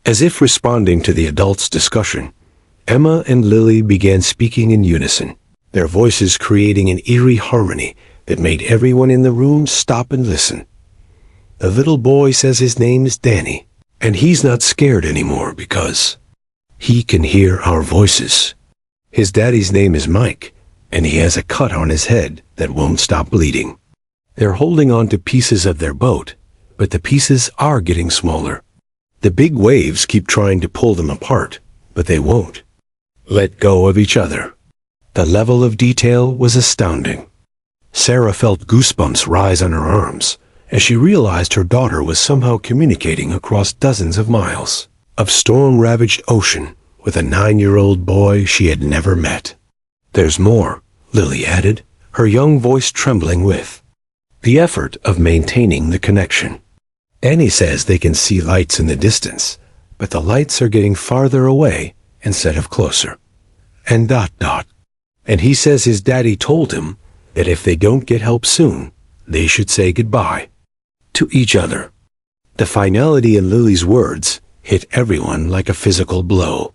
[SPEAKER 1] As if responding to the adults' discussion, Emma and Lily began speaking in unison, their voices creating an eerie harmony that made everyone in the room stop and listen. The little boy says his name is Danny, and he's not scared anymore because he can hear our voices. His daddy's name is Mike, and he has a cut on his head that won't stop bleeding. They're holding on to pieces of their boat, but the pieces are getting smaller. The big waves keep trying to pull them apart, but they won't let go of each other. The level of detail was astounding. Sarah felt goosebumps rise on her arms as she realized her daughter was somehow communicating across dozens of miles of storm-ravaged ocean with a 9-year-old boy she had never met. There's more, Lily added, her young voice trembling with the effort of maintaining the connection. Danny says they can see lights in the distance, but the lights are getting farther away instead of closer. And ... And he says his daddy told him that if they don't get help soon, they should say goodbye to each other. The finality in Lily's words hit everyone like a physical blow.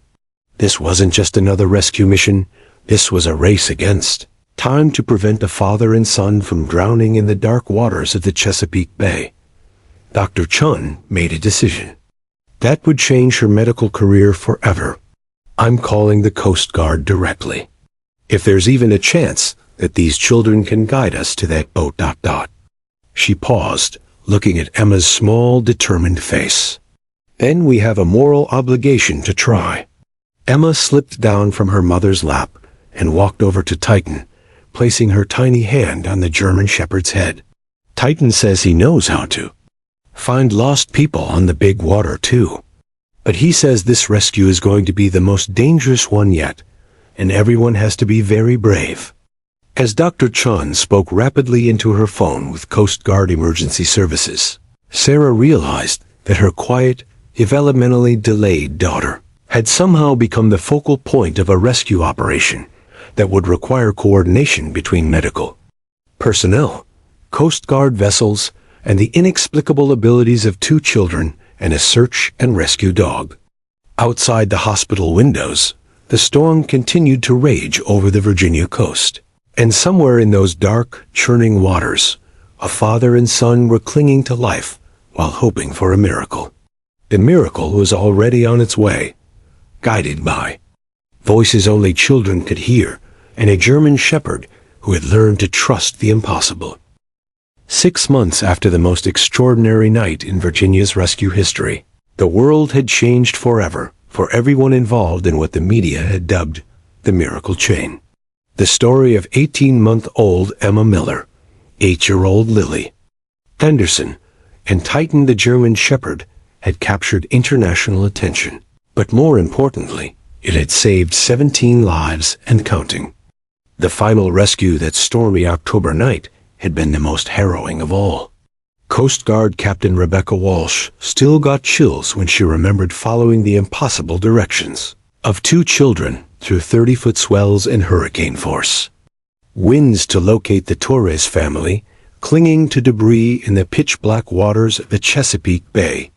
[SPEAKER 1] This wasn't just another rescue mission. This was a race against time to prevent a father and son from drowning in the dark waters of the Chesapeake Bay. Dr. Chun made a decision that would change her medical career forever. I'm calling the Coast Guard directly. If there's even a chance that these children can guide us to that boat... She paused, looking at Emma's small, determined face. Then we have a moral obligation to try. Emma slipped down from her mother's lap and walked over to Titan, placing her tiny hand on the German shepherd's head. Titan says he knows how to find lost people on the big water too. But he says this rescue is going to be the most dangerous one yet, and everyone has to be very brave. As Dr. Chun spoke rapidly into her phone with Coast Guard Emergency Services, Sarah realized that her quiet, developmentally delayed daughter had somehow become the focal point of a rescue operation that would require coordination between medical personnel, Coast Guard vessels, and the inexplicable abilities of 2 children and a search and rescue dog. Outside the hospital windows, the storm continued to rage over the Virginia coast, and somewhere in those dark, churning waters, a father and son were clinging to life while hoping for a miracle. The miracle was already on its way, guided by voices only children could hear and a German shepherd who had learned to trust the impossible. 6 months after the most extraordinary night in Virginia's rescue history, the world had changed forever for everyone involved in what the media had dubbed the miracle chain. The story of 18-month-old Emma Miller, 8-year-old Lily Anderson, and Titan the German shepherd had captured international attention. But more importantly, it had saved 17 lives and counting. The final rescue that stormy October night had been the most harrowing of all. Coast Guard Captain Rebecca Walsh still got chills when she remembered following the impossible directions of 2 children through 30-foot swells and hurricane force. winds to locate the Torres family, clinging to debris in the pitch-black waters of the Chesapeake Bay.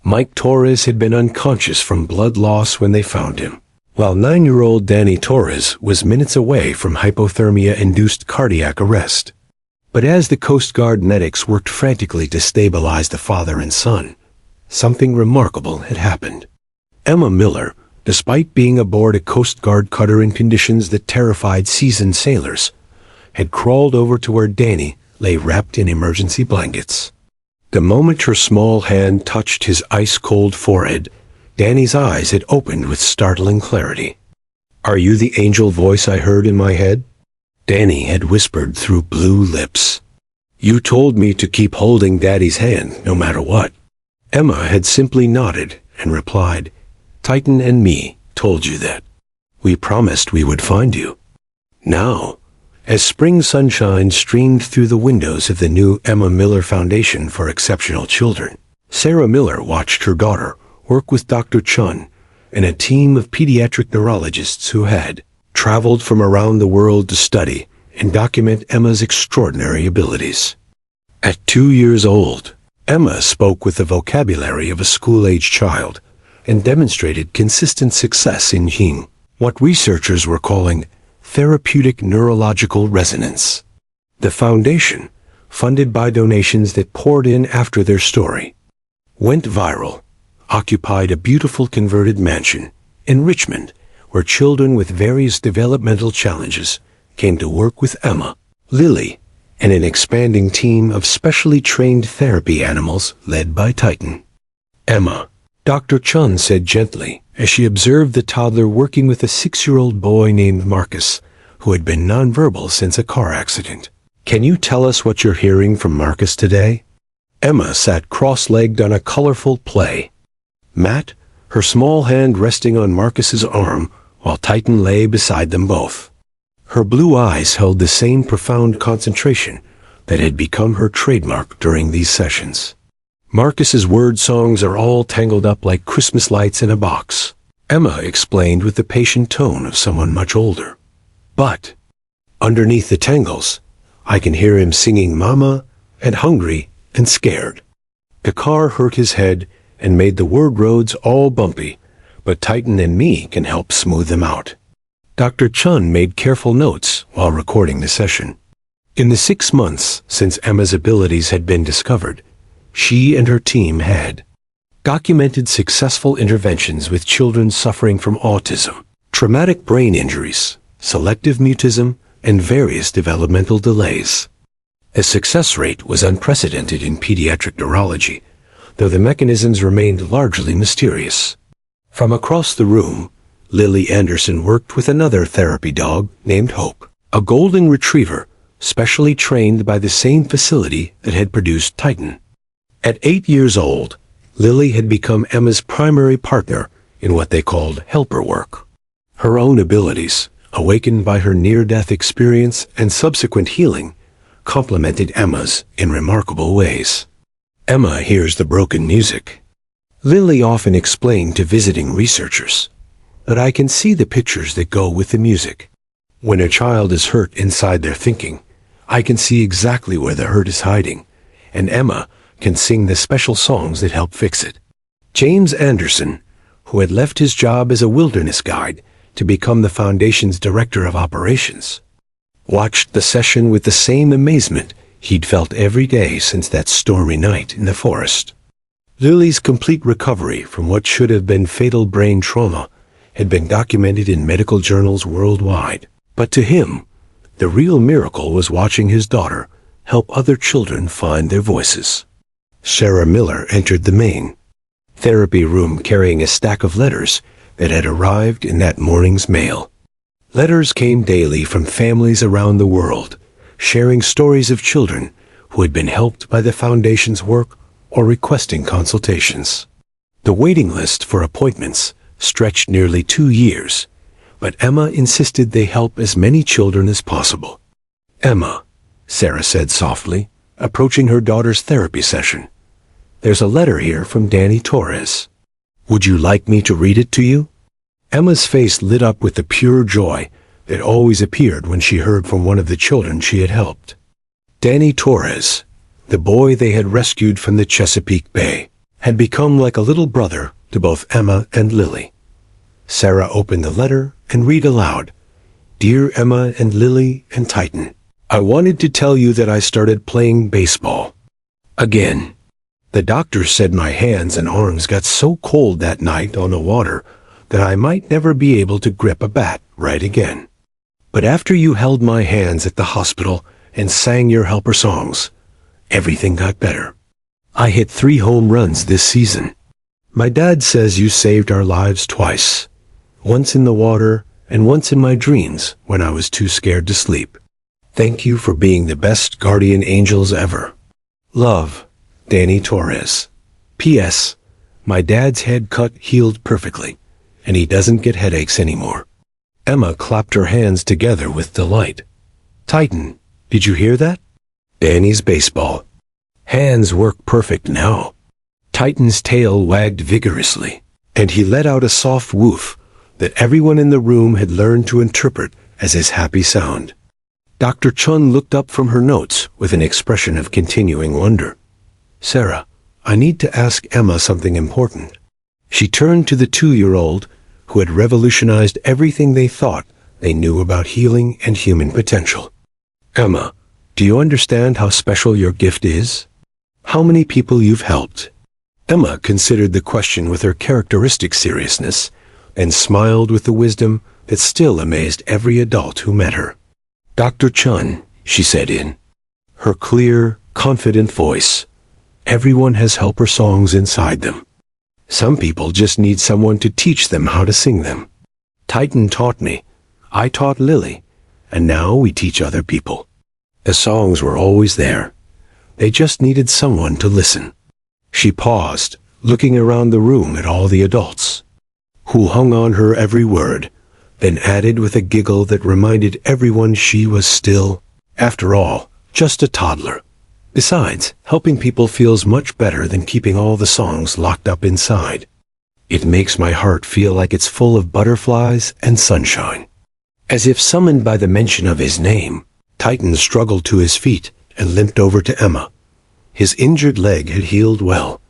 [SPEAKER 1] Mike Torres had been unconscious from blood loss when they found him, while 9-year-old Danny Torres was minutes away from hypothermia-induced cardiac arrest. But as the Coast Guard medics worked frantically to stabilize the father and son, something remarkable had happened. Emma Miller, despite being aboard a Coast Guard cutter in conditions that terrified seasoned sailors, had crawled over to where Danny lay wrapped in emergency blankets. The moment her small hand touched his ice-cold forehead, Danny's eyes had opened with startling clarity. "Are you the angel voice I heard in my head?" Danny had whispered through blue lips. "You told me to keep holding Daddy's hand, no matter what." Emma had simply nodded and replied, "Titan and me told you that. We promised we would find you." Now, as spring sunshine streamed through the windows of the new Emma Miller Foundation for Exceptional Children, Sarah Miller watched her daughter work with Dr. Chun and a team of pediatric neurologists who had traveled from around the world to study and document Emma's extraordinary abilities. At 2 years old, Emma spoke with the vocabulary of a school-age child and demonstrated consistent success in Ying, what researchers were calling therapeutic neurological resonance. The foundation, funded by donations that poured in after their story, went viral, occupied a beautiful converted mansion in Richmond, where children with various developmental challenges came to work with Emma, Lily, and an expanding team of specially trained therapy animals led by Titan. "Emma," Dr. Chun said gently as she observed the toddler working with a 6-year-old boy named Marcus, who had been nonverbal since a car accident. "Can you tell us what you're hearing from Marcus today?" Emma sat cross-legged on a colorful play mat, her small hand resting on Marcus's arm while Titan lay beside them both. Her blue eyes held the same profound concentration that had become her trademark during these sessions. "Marcus's word songs are all tangled up like Christmas lights in a box," Emma explained with the patient tone of someone much older. "But underneath the tangles, I can hear him singing Mama and Hungry and Scared." The car hurt his head and made the word roads all bumpy, but Titan and me can help smooth them out. Dr. Chun made careful notes while recording the session. In the 6 months since Emma's abilities had been discovered, she and her team had documented successful interventions with children suffering from autism, traumatic brain injuries, selective mutism, and various developmental delays. The success rate was unprecedented in pediatric neurology, though the mechanisms remained largely mysterious. From across the room, Lily Anderson worked with another therapy dog named Hope, a golden retriever specially trained by the same facility that had produced Titan. At 8 years old, Lily had become Emma's primary partner in what they called helper work. Her own abilities, awakened by her near-death experience and subsequent healing, complemented Emma's in remarkable ways. "Emma hears the broken music," Lily often explained to visiting researchers, "but I can see the pictures that go with the music. When a child is hurt inside their thinking, I can see exactly where the hurt is hiding, and Emma can sing the special songs that help fix it." James Anderson, who had left his job as a wilderness guide to become the Foundation's Director of Operations, watched the session with the same amazement he'd felt every day since that stormy night in the forest. Lily's complete recovery from what should have been fatal brain trauma had been documented in medical journals worldwide. But to him, the real miracle was watching his daughter help other children find their voices. Sarah Miller entered the main therapy room carrying a stack of letters that had arrived in that morning's mail. Letters came daily from families around the world, sharing stories of children who had been helped by the Foundation's work or requesting consultations. The waiting list for appointments stretched nearly 2 years, but Emma insisted they help as many children as possible. "Emma," Sarah said softly, approaching her daughter's therapy session, "there's a letter here from Danny Torres. Would you like me to read it to you?" Emma's face lit up with the pure joy that always appeared when she heard from one of the children she had helped. Danny Torres, the boy they had rescued from the Chesapeake Bay, had become like a little brother to both Emma and Lily. Sarah opened the letter and read aloud, "Dear Emma and Lily and Titan, I wanted to tell you that I started playing baseball. Again. The doctor said my hands and arms got so cold that night on the water that I might never be able to grip a bat right again. But after you held my hands at the hospital and sang your helper songs, everything got better. I hit 3 home runs this season. My dad says you saved our lives twice, once in the water and once in my dreams when I was too scared to sleep. Thank you for being the best guardian angels ever. Love, Danny Torres. P.S. My dad's head cut healed perfectly, and he doesn't get headaches anymore." Emma clapped her hands together with delight. "Titan, did you hear that? Danny's baseball. Hands work perfect now." Titan's tail wagged vigorously, and he let out a soft woof that everyone in the room had learned to interpret as his happy sound. Dr. Chun looked up from her notes with an expression of continuing wonder. "Sarah, I need to ask Emma something important." She turned to the 2-year-old who had revolutionized everything they thought they knew about healing and human potential. "Emma, do you understand how special your gift is? How many people you've helped?" Emma considered the question with her characteristic seriousness and smiled with the wisdom that still amazed every adult who met her. "Dr. Chun," she said in her clear, confident voice, "everyone has helper songs inside them. Some people just need someone to teach them how to sing them. Titan taught me, I taught Lily, and now we teach other people. The songs were always there. They just needed someone to listen." She paused, looking around the room at all the adults, who hung on her every word, then added with a giggle that reminded everyone she was still, after all, just a toddler. Besides, helping people feels much better than keeping all the songs locked up inside. It makes my heart feel like it's full of butterflies and sunshine. As if summoned by the mention of his name, Titan struggled to his feet and limped over to Emma. His injured leg had healed well,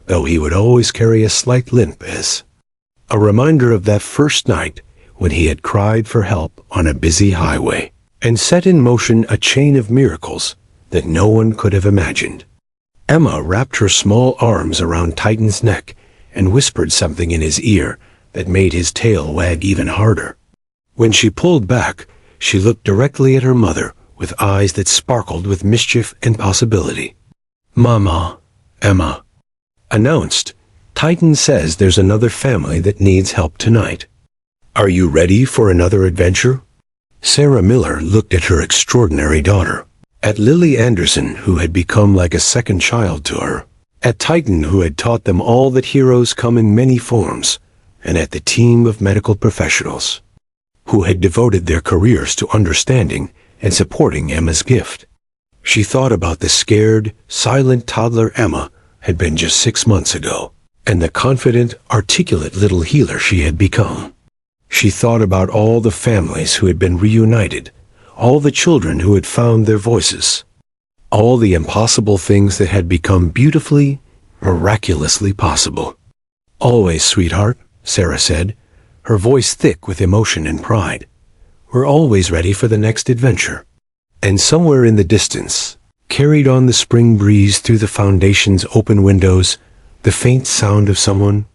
[SPEAKER 1] though he would always carry a slight limp as a reminder of that first night when he had cried for help on a busy highway and set in motion a chain of miracles that no one could have imagined. Emma wrapped her small arms around Titan's neck and whispered something in his ear that made his tail wag even harder. When she pulled back, she looked directly at her mother with eyes that sparkled with mischief and possibility. "Mama," Emma announced, "Titan says there's another family that needs help tonight. Are you ready for another adventure?" Sarah Miller looked at her extraordinary daughter, at Lily Anderson, who had become like a second child to her, at Titan, who had taught them all that heroes come in many forms, and at the team of medical professionals, who had devoted their careers to understanding and supporting Emma's gift. She thought about the scared, silent toddler Emma had been just 6 months ago, and the confident, articulate little healer she had become. She thought about all the families who had been reunited, all the children who had found their voices, all the impossible things that had become beautifully, miraculously possible. "Always, sweetheart," Sarah said, her voice thick with emotion and pride. "We're always ready for the next adventure." And somewhere in the distance, carried on the spring breeze through the foundation's open windows, the faint sound of someone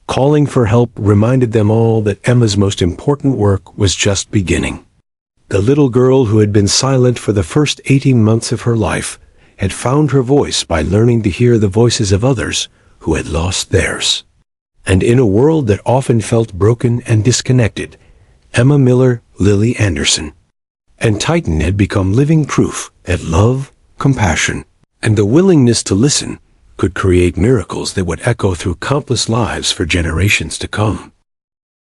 [SPEAKER 1] calling for help reminded them all that Emma's most important work was just beginning. The little girl who had been silent for the first 18 months of her life had found her voice by learning to hear the voices of others who had lost theirs. And in a world that often felt broken and disconnected, Emma Miller, Lily Anderson, and Titan had become living proof that love, compassion, and the willingness to listen could create miracles that would echo through countless lives for generations to come.